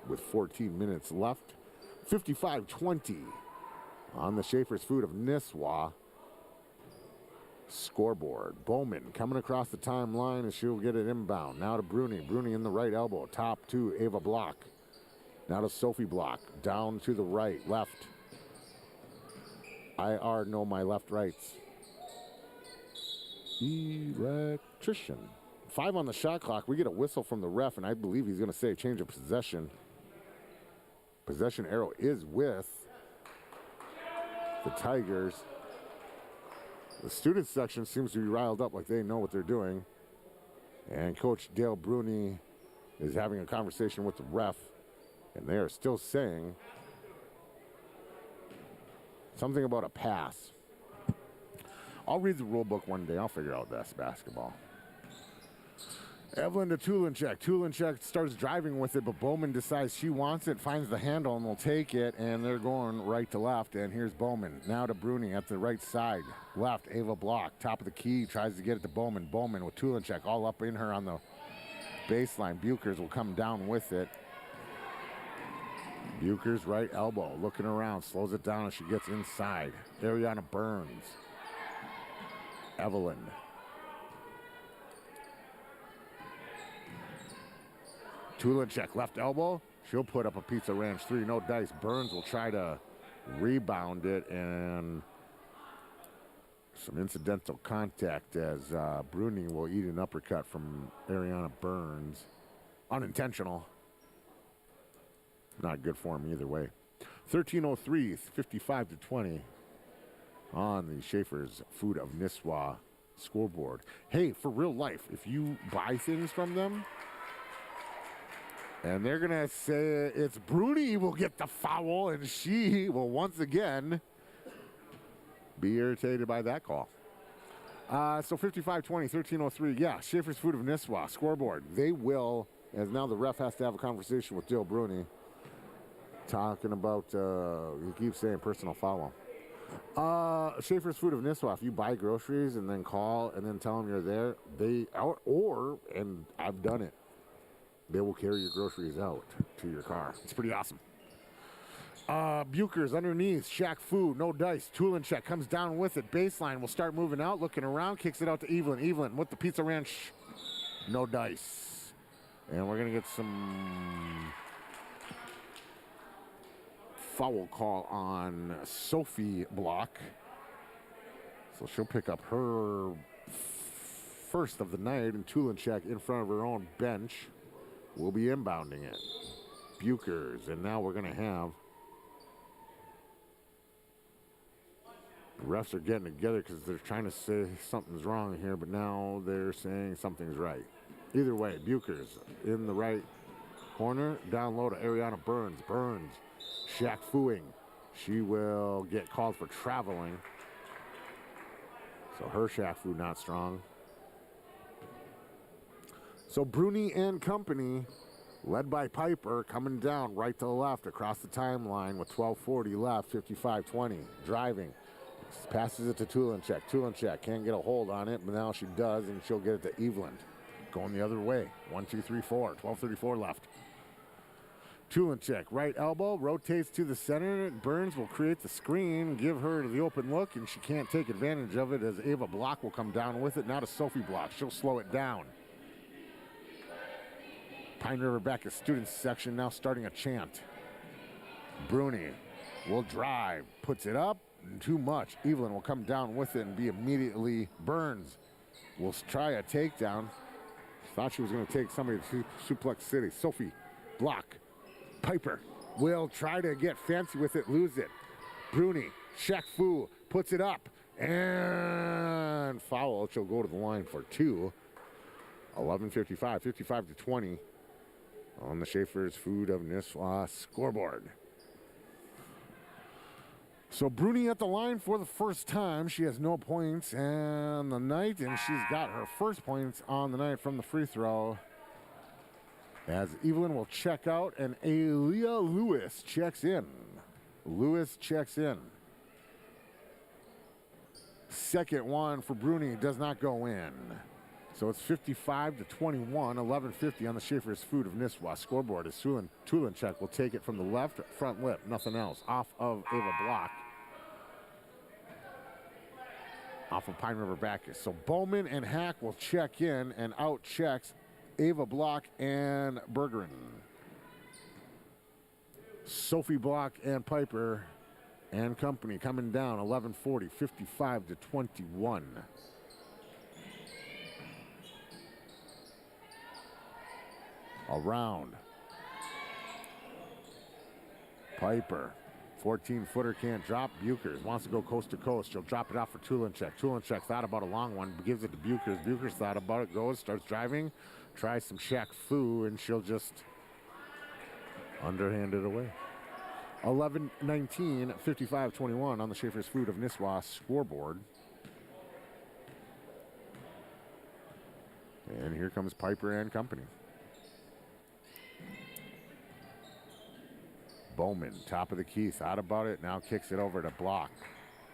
with 14 minutes left. 55-20 on the Schaefer's Food of Nisswa scoreboard. Bowman coming across the timeline and she'll get it inbound. Now to Bruni. Bruni in the right elbow. Top to Ava Block. Now to Sophie Block. Down to the right. Left. IR know my left rights. Electrician. 5 on the shot clock. We get a whistle from the ref, and I believe he's going to say change of possession. Possession arrow is with the Tigers. The student section seems to be riled up like they know what they're doing. And Coach Dale Bruni is having a conversation with the ref, and they are still saying something about a pass. I'll read the rule book one day. I'll figure out this basketball. Evelyn to Tulinchek. Tulinchek starts driving with it, but Bowman decides she wants it, finds the handle, and will take it, and they're going right to left. And here's Bowman. Now to Bruni at the right side. Left, Ava Block. Top of the key, tries to get it to Bowman. Bowman with Tulinchek all up in her on the baseline. Buchers will come down with it. Buchers right elbow, looking around, slows it down as she gets inside. Ariana Burns. Evelyn. Tulinchek, left elbow. She'll put up a Pizza Ranch 3. No dice. Burns will try to rebound it, and some incidental contact as Bruni will eat an uppercut from Ariana Burns. Unintentional. Not good for him either way. 13:03, 55-20 on the Schaefer's Food of Nisswa scoreboard. Hey, for real life, if you buy things from them, and they're going to say it's Bruni will get the foul, and she will once again be irritated by that call. So 55-20, 13:03. Yeah, Schaefer's Food of Nisswa scoreboard. They will, as now the ref has to have a conversation with Dale Bruni, talking about, he keeps saying personal foul. Schaefer's Food of Nisswa, if you buy groceries and then call and then tell them you're there, and I've done it, they will carry your groceries out to your car. It's pretty awesome. Buchers underneath, Shack Food, no dice. Tulinchek comes down with it. Baseline will start moving out, looking around, kicks it out to Evelyn. Evelyn with the Pizza Ranch, no dice. And we're going to get some foul call on Sophie Block. So she'll pick up her first of the night, and Tulinchek in front of her own bench will be inbounding it. Buchers, and now we're going to have The refs are getting together because they're trying to say something's wrong here, but now they're saying something's right. Either way, Buchers in the right corner, down low to Ariana Burns. Burns, Shaq Fuing. She will get called for traveling. So her Shaq Fu not strong. So Bruni and company, led by Piper, coming down right to the left across the timeline with 12:40 left, 55-20, driving. Passes it to Tulinchek. Tulinchek can't get a hold on it, but now she does, and she'll get it to Eveland. Going the other way. 1, 2, 3, 4. 12:34 left. Tulinchek, right elbow, rotates to the center. Burns will create the screen, give her the open look, and she can't take advantage of it as Ava Block will come down with it. Now to Sophie Block. She'll slow it down. Pine River-Backus students section now starting a chant. Bruni will drive, puts it up, too much. Evelyn will come down with it and be immediately. Burns will try a takedown. Thought she was going to take somebody to Suplex City. Sophie Block. Piper will try to get fancy with it, lose it. Bruni, Shaq Fu puts it up and foul. She'll go to the line for 2. 11:55, 55-20 on the Schaefer's Food of Nisswa scoreboard. So Bruni at the line for the first time. She has no points on the night, and she's got her first points on the night from the free throw. As Evelyn will check out, and Aaliyah Lewis checks in. Lewis checks in. Second one for Bruni does not go in. So it's 55-21, 11:50 on the Schaefer's Food of Nisswa scoreboard as Tulinchek will take it from the left front lip, nothing else, off of Ava Block. Off of Pine River-Backus. So Bowman and Hack will check in, and out checks Ava Block and Bergeron. Sophie Block and Piper and company coming down 11:40, 55-21. Around. Piper. 14-footer can't drop. Buchers wants to go coast to coast. She'll drop it off for Tulinchek. Tulinchek thought about a long one, gives it to Buchers. Buchers thought about it, goes, starts driving, tries some Shaq Fu, and she'll just underhand it away. 11-19, 55-21 on the Schaefer's Food of Nisswa scoreboard. And here comes Piper and company. Bowman, top of the key, thought about it, now kicks it over to Block.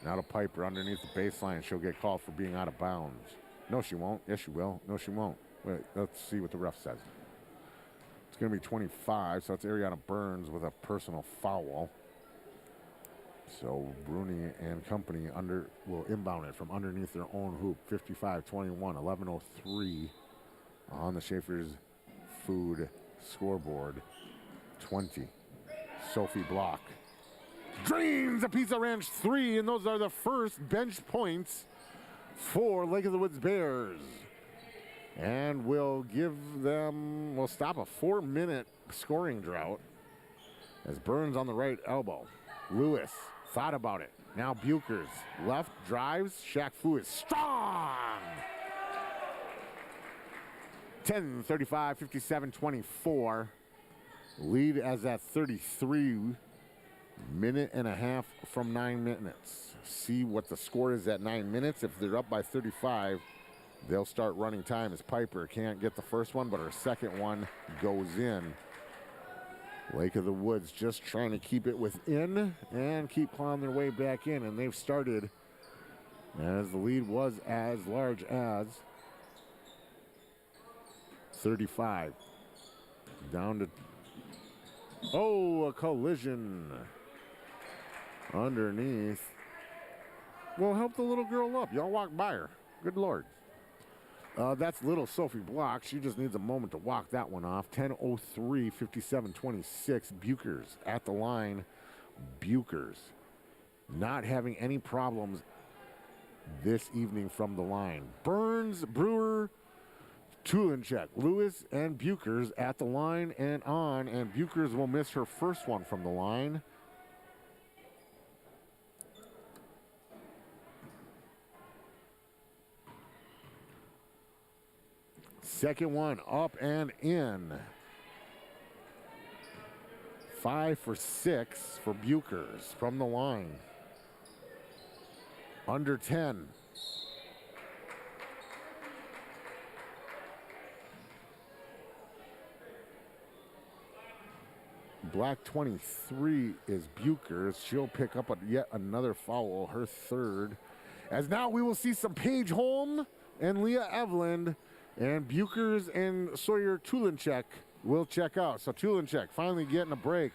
Now to Piper underneath the baseline. She'll get called for being out of bounds. No, she won't. Yes, she will. No, she won't. Wait, let's see what the ref says. It's going to be 25, so it's Ariana Burns with a personal foul. So Bruni and company will inbound it from underneath their own hoop. 55-21, 11:03 on the Schaefer's Food scoreboard. 20. Sophie Block drains a Pizza Ranch 3, and those are the first bench points for Lake of the Woods Bears. And we'll stop a 4-minute scoring drought as Burns on the right elbow. Lewis thought about it. Now Buchers left drives. Shaq Fu is strong. 10-35, 57-24. Lead as at 33, minute and a half from 9 minutes. See what the score is at 9 minutes. If they're up by 35, they'll start running time as Piper can't get the first one, but her second one goes in. Lake of the Woods just trying to keep it within and keep plowing their way back in, and they've started as the lead was as large as 35. Down to a collision underneath. Well, help the little girl up. Y'all walk by her. Good Lord. That's little Sophie Block. She just needs a moment to walk that one off. 10:03, 57-26. Buchers at the line. Buchers not having any problems this evening from the line. Burns, Brewer, Tulinchek, Lewis, and Buchers at the line and on, and Buchers will miss her first one from the line. Second one up and in. 5 for 6 for Bukers from the line. Under 10. Black 23 is Bukers. She'll pick up yet another foul, her third. As now we will see some Paige Holm and Leah Eveland, and Bukers and Sawyer Tulinchek will check out. So Tulinchek finally getting a break.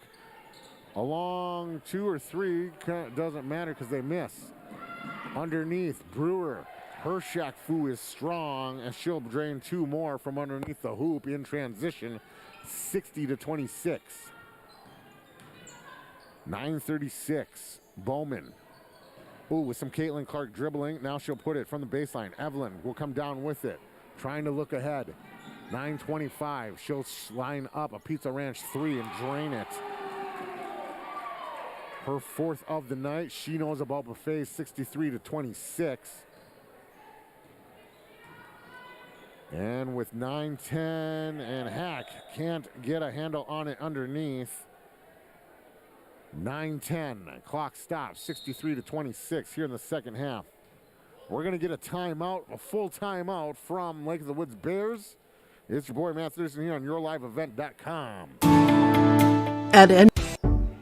Along 2 or 3, doesn't matter because they miss. Underneath, Brewer. Her Shaq Fu is strong, and she'll drain 2 more from underneath the hoop in transition, 60-26. 9:36, Bowman. Ooh, with some Caitlin Clark dribbling. Now she'll put it from the baseline. Evelyn will come down with it, trying to look ahead. 9:25, she'll line up a Pizza Ranch 3 and drain it. Her 4th of the night. She knows about buffet, 63-26. And with 9:10 and Hack can't get a handle on it underneath. 9:10, clock stops, 63-26 here in the second half. We're going to get a timeout, a full timeout from Lake of the Woods Bears. It's your boy Matt Thurston here on YourLiveEvent.com.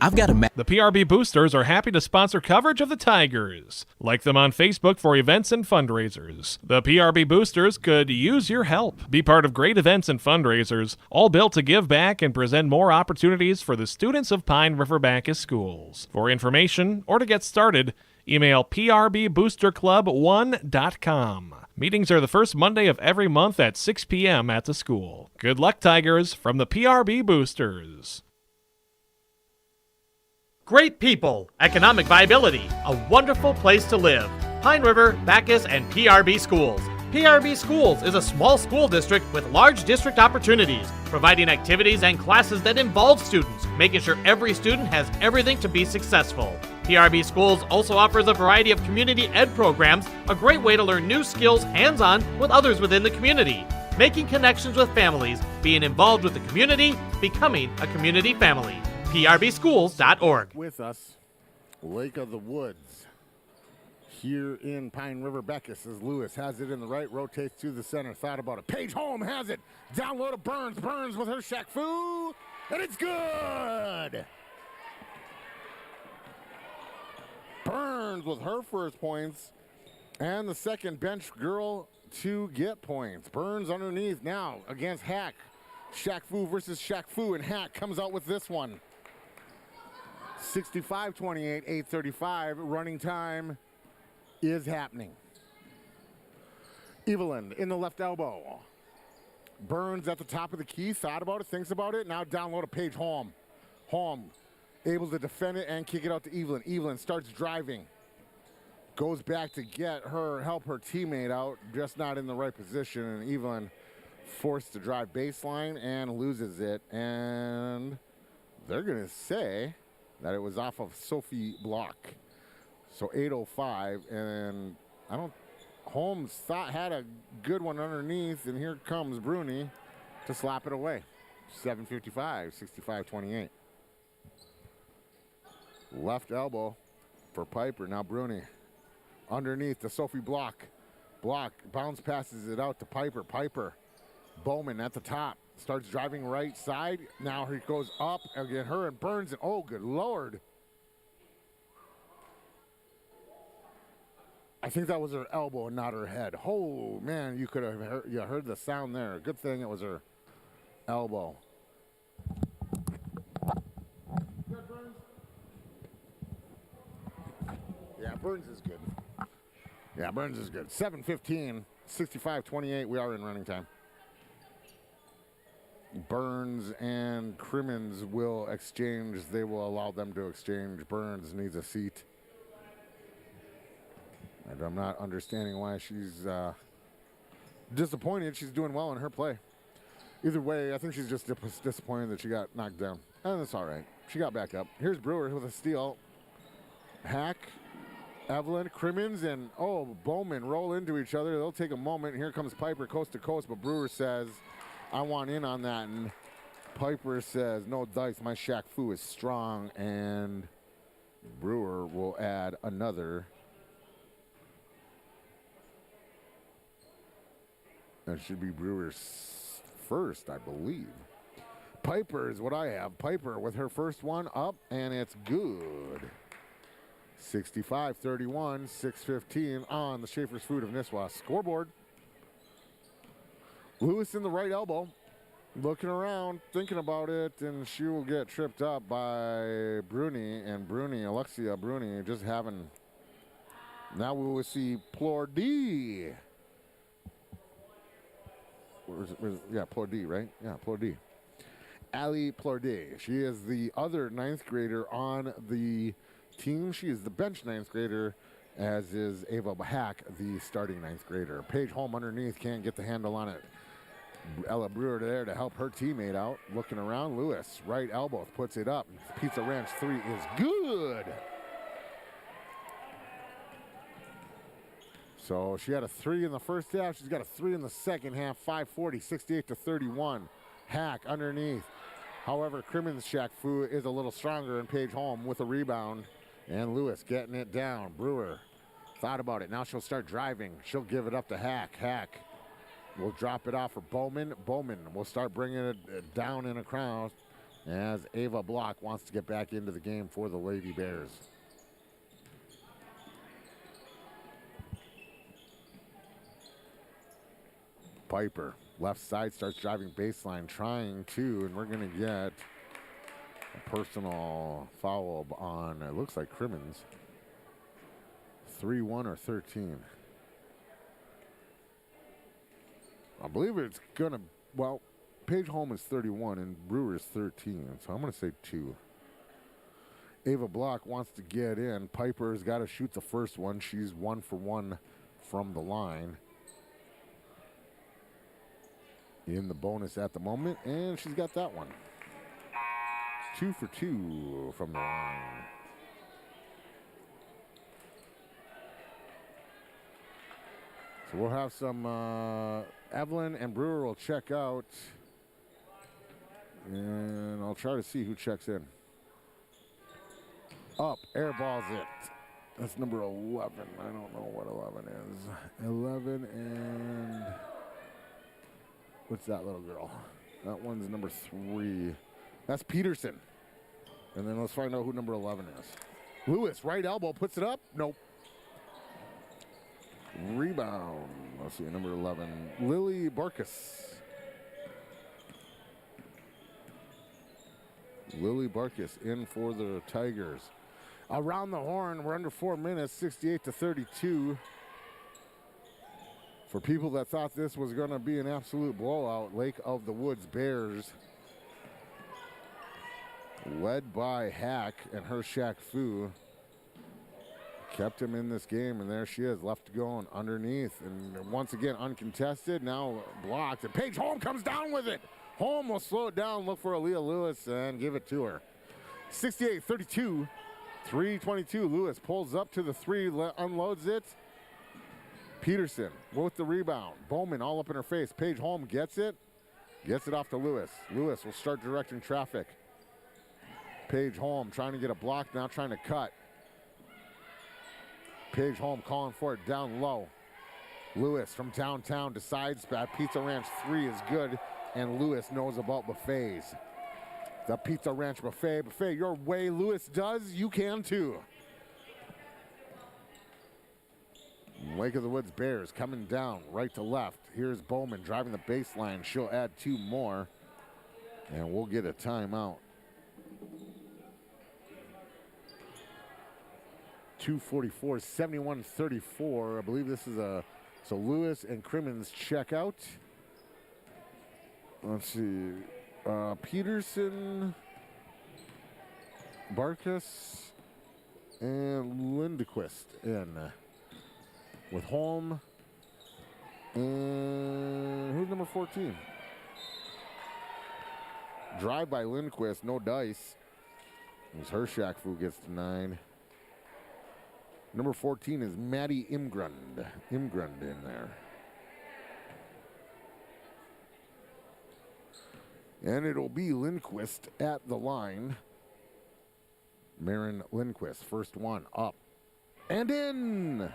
I've got a The PRB Boosters are happy to sponsor coverage of the Tigers. Like them on Facebook for events and fundraisers. The PRB Boosters could use your help. Be part of great events and fundraisers, all built to give back and present more opportunities for the students of Pine River-Backus schools. For information or to get started, email prboosterclub1.com. Meetings are the first Monday of every month at 6 p.m. at the school. Good luck, Tigers, from the PRB Boosters. Great people, economic viability, a wonderful place to live. Pine River, Backus, and PRB Schools. PRB Schools is a small school district with large district opportunities, providing activities and classes that involve students, making sure every student has everything to be successful. PRB Schools also offers a variety of community ed programs, a great way to learn new skills hands-on with others within the community, making connections with families, being involved with the community, becoming a community family. PRBschools.org. With us, Lake of the Woods. Here in Pine River-Backus as Lewis has it in the right, rotates to the center, thought about it. Paige Holm has it. Down low to Burns. Burns with her Shaq Fu, and it's good. Burns with her first points, and the second bench girl to get points. Burns underneath now against Hack. Shaq Fu versus Shaq Fu, and Hack comes out with this one. 65-28, 8:35. Running time is happening. Evelyn in the left elbow. Burns at the top of the key, thought about it, thinks about it. Now down low to Paige Holm. Holm able to defend it and kick it out to Evelyn. Evelyn starts driving. Goes back to help her teammate out, just not in the right position. And Evelyn forced to drive baseline and loses it. And they're going to say that it was off of Sophie Block. So 8:05, and Holmes had a good one underneath, and here comes Bruni to slap it away. 7:55, 65-28. Left elbow for Piper. Now Bruni underneath to Sophie Block. Block bounce passes it out to Piper. Piper. Bowman at the top. Starts driving right side. Now he goes up. Again, her and Burns. And oh, good Lord. I think that was her elbow and not her head. Oh, man, you could have heard the sound there. Good thing it was her elbow. Good, Burns? Yeah, Burns is good. Yeah, Burns is good. 7:15, 65-28. We are in running time. Burns and Crimmins will exchange. They will allow them to exchange. Burns needs a seat. And I'm not understanding why she's disappointed. She's doing well in her play. Either way, I think she's just disappointed that she got knocked down. And that's all right. She got back up. Here's Brewer with a steal. Hack Evelyn, Crimmins, and Bowman roll into each other. They'll take a moment. Here comes Piper coast to coast, but Brewer says, I want in on that. And Piper says, no dice, my Shaq Fu is strong. And Brewer will add another. That should be Brewer's first, I believe. Piper is what I have. Piper with her first one up, and it's good. 65-31, 6:15 on the Schaefer's Food of Nisswa scoreboard. Lewis in the right elbow, looking around, thinking about it, and she will get tripped up by Bruni, and Alexia Bruni, just having. Now we will see Plordy. Plordy, right? Yeah, Plordy. Ali Plordy. She is the other ninth grader on the team. She is the bench ninth grader, as is Ava Hack, the starting ninth grader. Paige Holm underneath can't get the handle on it. Ella Brewer there to help her teammate out. Looking around, Lewis, right elbow, puts it up. Pizza Ranch 3 is good. So she had a 3 in the first half. She's got a 3 in the second half. 5:40, 68-31. Hack underneath. However, Crimmins Shaq Fu is a little stronger, and Paige Holm with a rebound. And Lewis getting it down. Brewer thought about it. Now she'll start driving. She'll give it up to Hack. Hack will drop it off for Bowman. Bowman will start bringing it down in a crowd as Ava Block wants to get back into the game for the Lady Bears. Piper, left side, starts driving baseline, trying to, and we're going to get a personal foul on, it looks like Crimmins. 3-1 or 13. I believe it's going to, well, Paige Holm is 31 and Brewer is 13, so I'm going to say 2. Ava Block wants to get in. Piper's got to shoot the first one. She's 1 for 1 from the line. In the bonus at the moment, and she's got that one. 2 for 2 from the line. So we'll have some Evelyn and Brewer will check out, and I'll try to see who checks in. Up, airballs it. That's number 11. I don't know what 11 is. 11 and what's that little girl? That one's number 3. That's Peterson. And then let's find out who number 11 is. Lewis, right elbow, puts it up. Nope. Rebound. Let's see, number 11. Lily Barkus. Lily Barkus in for the Tigers. Around the horn, we're under 4 minutes, 68-32. For people that thought this was going to be an absolute blowout, Lake of the Woods Bears, led by Hack and her Shaq Fu, kept him in this game, and there she is, left going underneath. And once again, uncontested, now blocked. And Paige Holm comes down with it. Holm will slow it down, look for Aaliyah Lewis, and give it to her. 68-32, 3:22. Lewis pulls up to the 3, unloads it. Peterson with the rebound. Bowman all up in her face. Paige Holm gets it off to Lewis. Lewis will start directing traffic. Paige Holm trying to get a block, now trying to cut. Paige Holm calling for it down low. Lewis from downtown decides that Pizza Ranch 3 is good, and Lewis knows about buffets. The Pizza Ranch buffet your way Lewis does, you can too. Lake of the Woods Bears coming down right to left. Here's Bowman driving the baseline. She'll add 2 more, and we'll get a timeout. 2:44, 71-34. I believe this is so Lewis and Crimmins check out. Let's see. Peterson, Barkus, and Lindquist in. With Holm and who's number 14? Drive by Lindquist, no dice. As her Shaq Fu gets to 9. Number 14 is Maddie Imgrund. Imgrund in there. And it'll be Lindquist at the line. Marin Lindquist, first one up and in.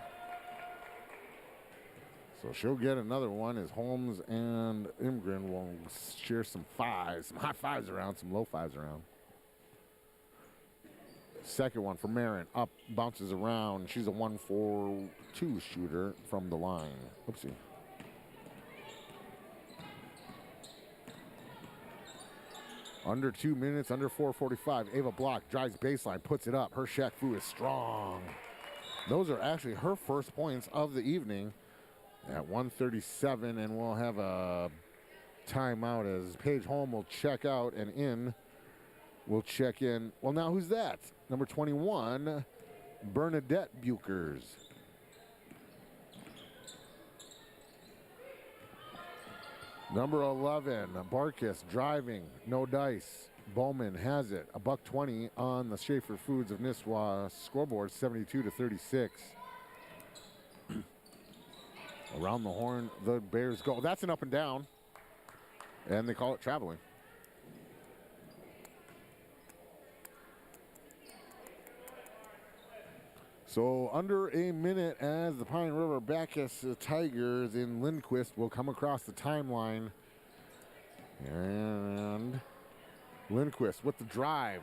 So she'll get another one as Holmes and Imgren will share some fives, some high fives around, some low fives around. Second one for Marin, up, bounces around. She's a 1-4-2 shooter from the line. Oopsie. Under 2 minutes, under 4:45. Ava Block drives baseline, puts it up. Her Shaq Fu is strong. Those are actually her first points of the evening at 1:37, and we'll have a timeout as Paige Holm will check out and in. We'll check in. Well, now who's that? Number 21, Bernadette Buchers. Number 11, Barkus driving, no dice. Bowman has it. $1.20 on the Schaefer Foods of Nisswa scoreboard, 72-36. Around the horn, the Bears go. That's an up and down, and they call it traveling. So under a minute as the Pine River-Backus Tigers in Lindquist will come across the timeline. And Lindquist with the drive.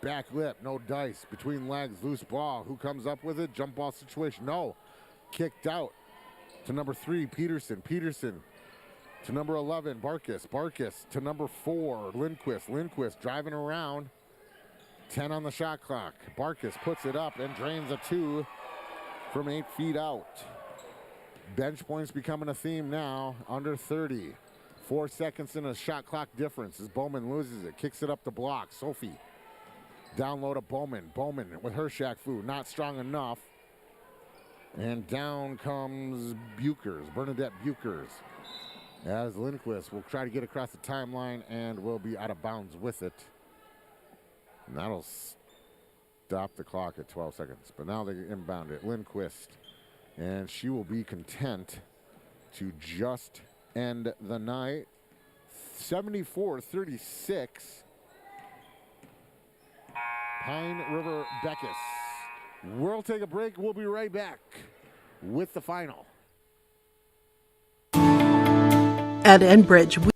Back lip, no dice. Between legs, loose ball. Who comes up with it? Jump ball situation. No. Kicked out to number 3, Peterson. Peterson to number 11, Barkus. Barkus to number 4, Lindquist. Lindquist driving around. 10 on the shot clock. Barkus puts it up and drains a 2 from 8 feet out. Bench points becoming a theme now. Under 30. 4 seconds in a shot clock difference as Bowman loses it. Kicks it up the block. Sophie. Down low to Bowman. Bowman with her Shaq Fu. Not strong enough. And down comes Buchers. Bernadette Buchers. As Lindquist will try to get across the timeline and will be out of bounds with it. And that'll stop the clock at 12 seconds. But now they inbound it. Lindquist. And she will be content to just end the night. 74-36. Pine River-Backus. We'll take a break. We'll be right back with the final. At Enbridge,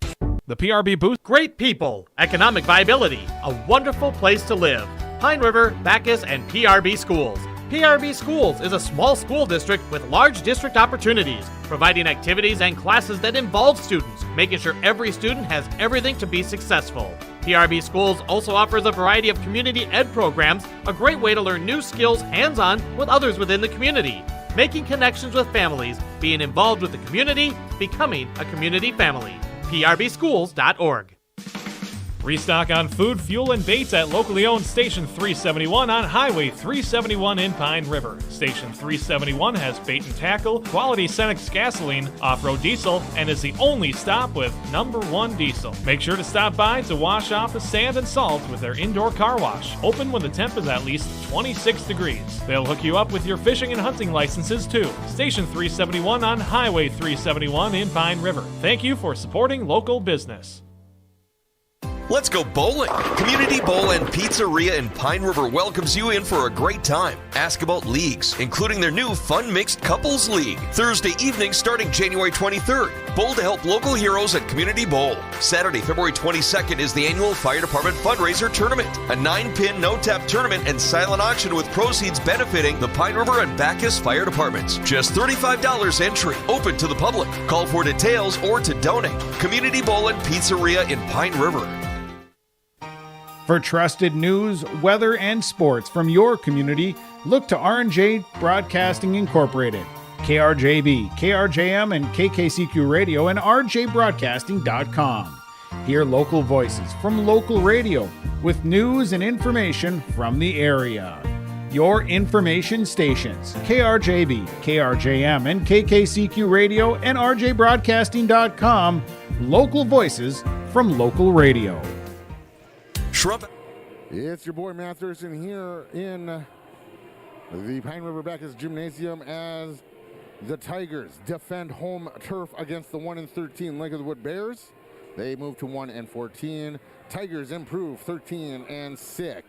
The PRB booth. Great people, economic viability, a wonderful place to live. Pine River, Backus, and PRB Schools. PRB Schools is a small school district with large district opportunities, providing activities and classes that involve students, making sure every student has everything to be successful. PRB Schools also offers a variety of community ed programs, a great way to learn new skills hands-on with others within the community, making connections with families, being involved with the community, becoming a community family. PRBschools.org. Restock on food, fuel, and baits at locally owned Station 371 on Highway 371 in Pine River. Station 371 has bait and tackle, quality Cenex gasoline, off-road diesel, and is the only stop with #1 diesel. Make sure to stop by to wash off the sand and salt with their indoor car wash. Open when the temp is at least 26 degrees. They'll hook you up with your fishing and hunting licenses too. Station 371 on Highway 371 in Pine River. Thank you for supporting local business. Let's go bowling. Community Bowl and Pizzeria in Pine River welcomes you in for a great time. Ask about leagues, including their new Fun Mixed Couples League. Thursday evening starting January 23rd. Bowl to help local heroes at Community Bowl. Saturday, February 22nd is the annual Fire Department Fundraiser Tournament. A 9-pin no-tap tournament and silent auction with proceeds benefiting the Pine River and Backus Fire Departments. Just $35 entry. Open to the public. Call for details or to donate. Community Bowl and Pizzeria in Pine River. For trusted news, weather, and sports from your community, look to R&J Broadcasting Incorporated, KRJB, KRJM, and KKCQ Radio, and rjbroadcasting.com. Hear local voices from local radio with news and information from the area. Your information stations, KRJB, KRJM, and KKCQ Radio, and rjbroadcasting.com. Local voices from local radio. Shrub. It's your boy Matt Thurston here in the Pine River-Backus Gymnasium as the Tigers defend home turf against the 1-13 Lakewood Bears. They move to 1-14. Tigers improve 13-6.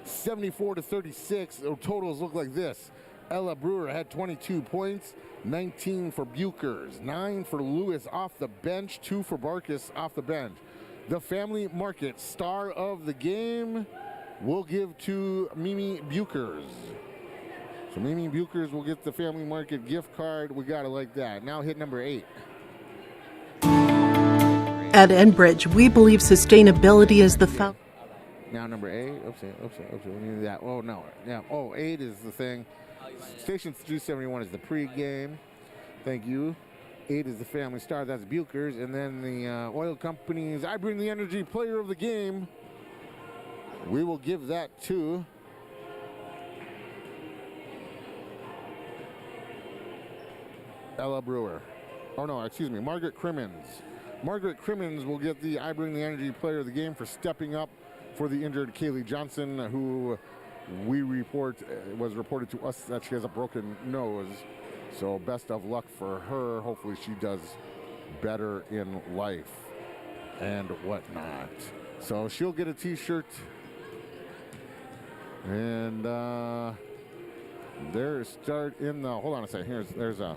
74-36. The totals look like this. Ella Brewer had 22 points, 19 for Buchers, 9 for Lewis off the bench, 2 for Backus off the bench. The Family Market star of the game will give to Mimi Buchers. So Mimi Buchers will get the Family Market gift card. We gotta like that. Now hit number 8. At Enbridge, we believe sustainability is the Now number 8. Oops, we need that. Oh, no. Yeah. Oh, 8 is the thing. Station 371 is the pregame. Thank you. 8 is the Family Star. That's Buchers. And then the oil companies. I bring the energy player of the game. We will give that to Ella Brewer. Oh, no, excuse me. Margaret Crimmins. Margaret Crimmins will get the I Bring the Energy player of the game for stepping up for the injured Kaylee Johnson, who was reported to us that she has a broken nose. So best of luck for her. Hopefully she does better in life and whatnot. So she'll get a t-shirt. And there's start in the, hold on a second, there's a,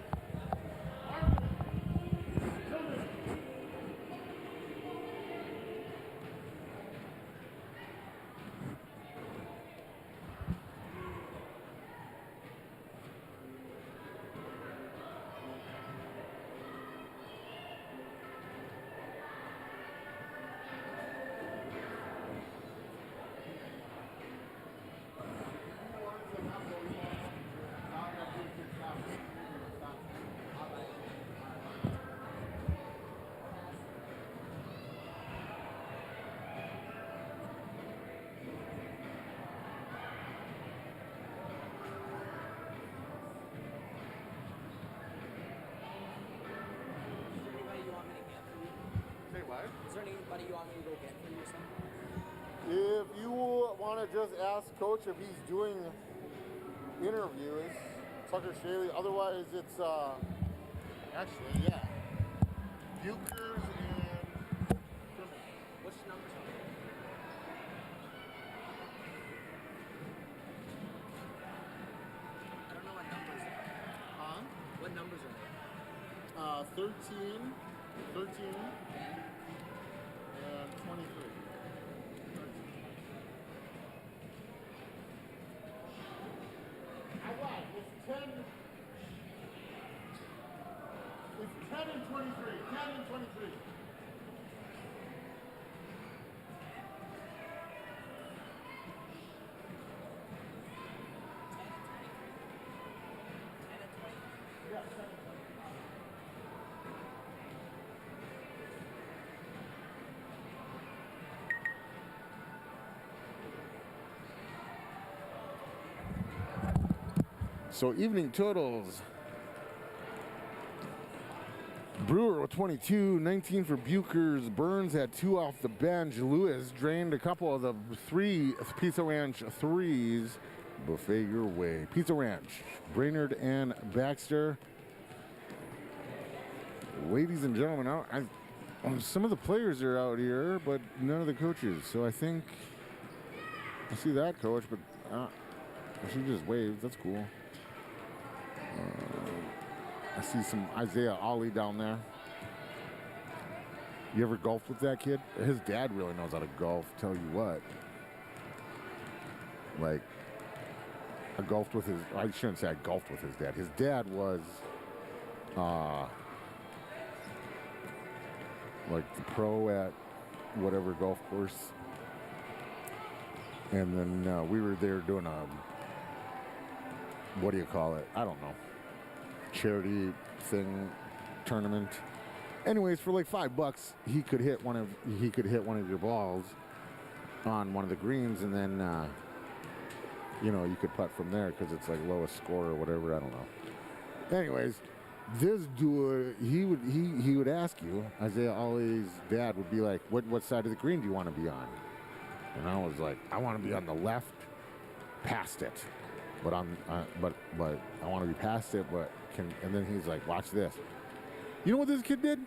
if you want to just ask Coach if he's doing interviews, Tucker Shaley. Otherwise, it's actually, yeah, Buchers and what's the numbers on it? I don't know what numbers are. Huh? What numbers are they? 13, and 23. It's 10 and 23. 10 and 23. So evening totals. Brewer with 22, 19 for Buchers. Burns had 2 off the bench. Lewis drained a couple of the 3 Pizza Ranch threes. Buffet your way. Pizza Ranch, Brainerd and Baxter. Ladies and gentlemen, some of the players are out here, but none of the coaches. So I think I see that coach, but she just waved. That's cool. I see some Isaiah Ollie down there. You ever golfed with that kid? His dad really knows how to golf, tell you what. Like, I golfed with I shouldn't say I golfed with his dad. His dad was, like the pro at whatever golf course. And then we were there doing what do you call it? I don't know. Charity thing, tournament. Anyways, for like $5, he could hit one of your balls on one of the greens, and then you could putt from there because it's like lowest score or whatever. I don't know. Anyways, this dude, he would ask you. Isaiah Ollie's dad would be like, "What side of the green do you want to be on?" And I was like, "I want to be on the left, past it." but but I want to be past it. But and then he's like, watch this. You know what this kid did?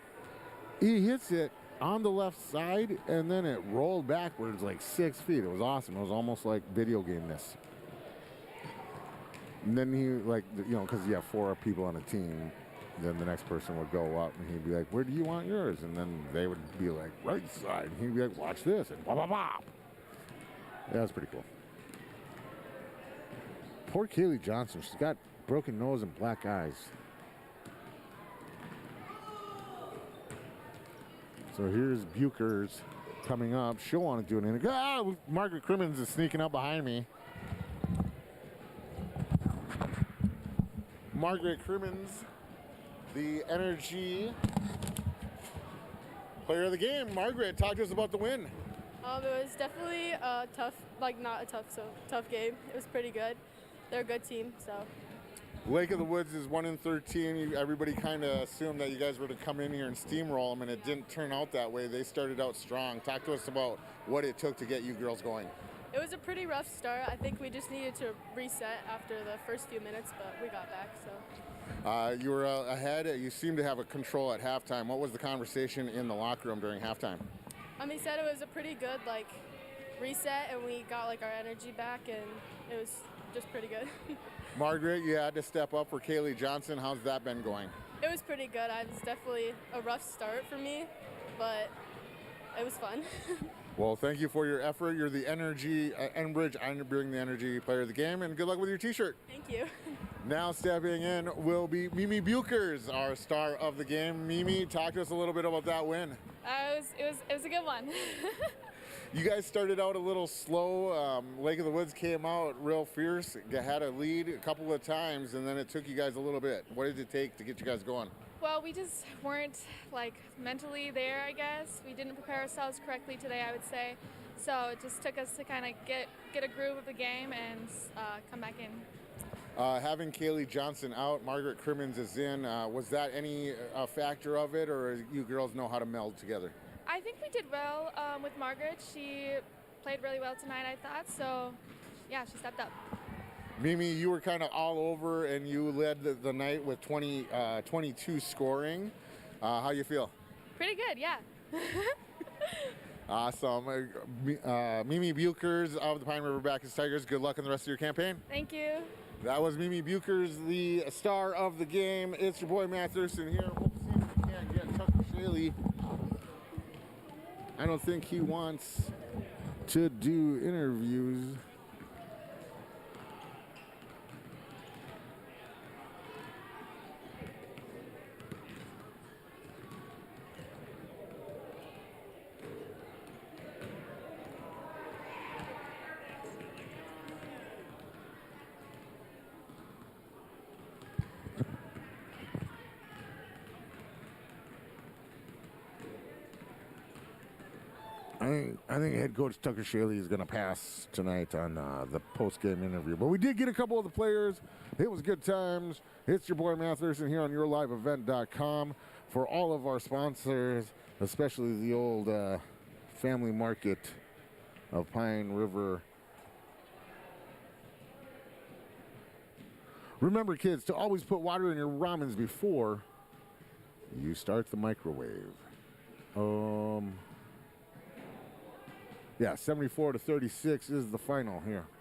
He hits it on the left side, and then it rolled backwards like 6 feet. It was awesome. It was almost like video game-ness. And then he, like, because you have 4 people on a team, then the next person would go up, and he'd be like, where do you want yours? And then they would be like, right side. And he'd be like, watch this, and blah, blah, blah. Yeah, that's pretty cool. Poor Kaylee Johnson. She's got broken nose and black eyes. So here's Bukers coming up. She'll want to do an inning. Margaret Crimmins is sneaking up behind me. Margaret Crimmins, the energy player of the game. Margaret, talk to us about the win. It was definitely a tough, tough game. It was pretty good. They're a good team, so. Lake of the Woods is 1-13. Everybody kind of assumed that you guys were to come in here and steamroll them, and it didn't turn out that way. They started out strong. Talk to us about what it took to get you girls going. It was a pretty rough start. I think we just needed to reset after the first few minutes, but we got back, so. You were ahead. You seemed to have a control at halftime. What was the conversation in the locker room during halftime? He said it was a pretty good, reset, and we got, our energy back, and it was just pretty good. Margaret, you had to step up for Kaylee Johnson. How's that been going? It was pretty good. It was definitely a rough start for me, but it was fun. Well, thank you for your effort. You're the energy, Enbridge Ironburg, the energy player of the game, and good luck with your t-shirt. Thank you. Now stepping in will be Mimi Bukers, our star of the game. Mimi, talk to us a little bit about that win. It was a good one. You guys started out a little slow. Lake of the Woods came out real fierce, had a lead a couple of times, and then it took you guys a little bit. What did it take to get you guys going? Well, we just weren't mentally there, I guess. We didn't prepare ourselves correctly today, I would say. So it just took us to kind of get a groove of the game and come back in. Having Kaylee Johnson out, Margaret Crimmins is in. Was that any factor of it, or you girls know how to meld together? I think we did well with Margaret. She played really well tonight, I thought. So, yeah, she stepped up. Mimi, you were kind of all over, and you led the night with 22 scoring. How you feel? Pretty good, yeah. Awesome. Mimi Bukers of the Pine River-Backus Tigers, good luck in the rest of your campaign. Thank you. That was Mimi Bukers, the star of the game. It's your boy Matt Thurston here. We'll see if we can get Tucker Shaley. I don't think he wants to do interviews. I think head coach Tucker Shaley is going to pass tonight on the post-game interview. But we did get a couple of the players. It was good times. It's your boy Matt Thurston here on YourLiveEvent.com. For all of our sponsors, especially the old family market of Pine River. Remember, kids, to always put water in your ramens before you start the microwave. Yeah, 74-36 is the final here.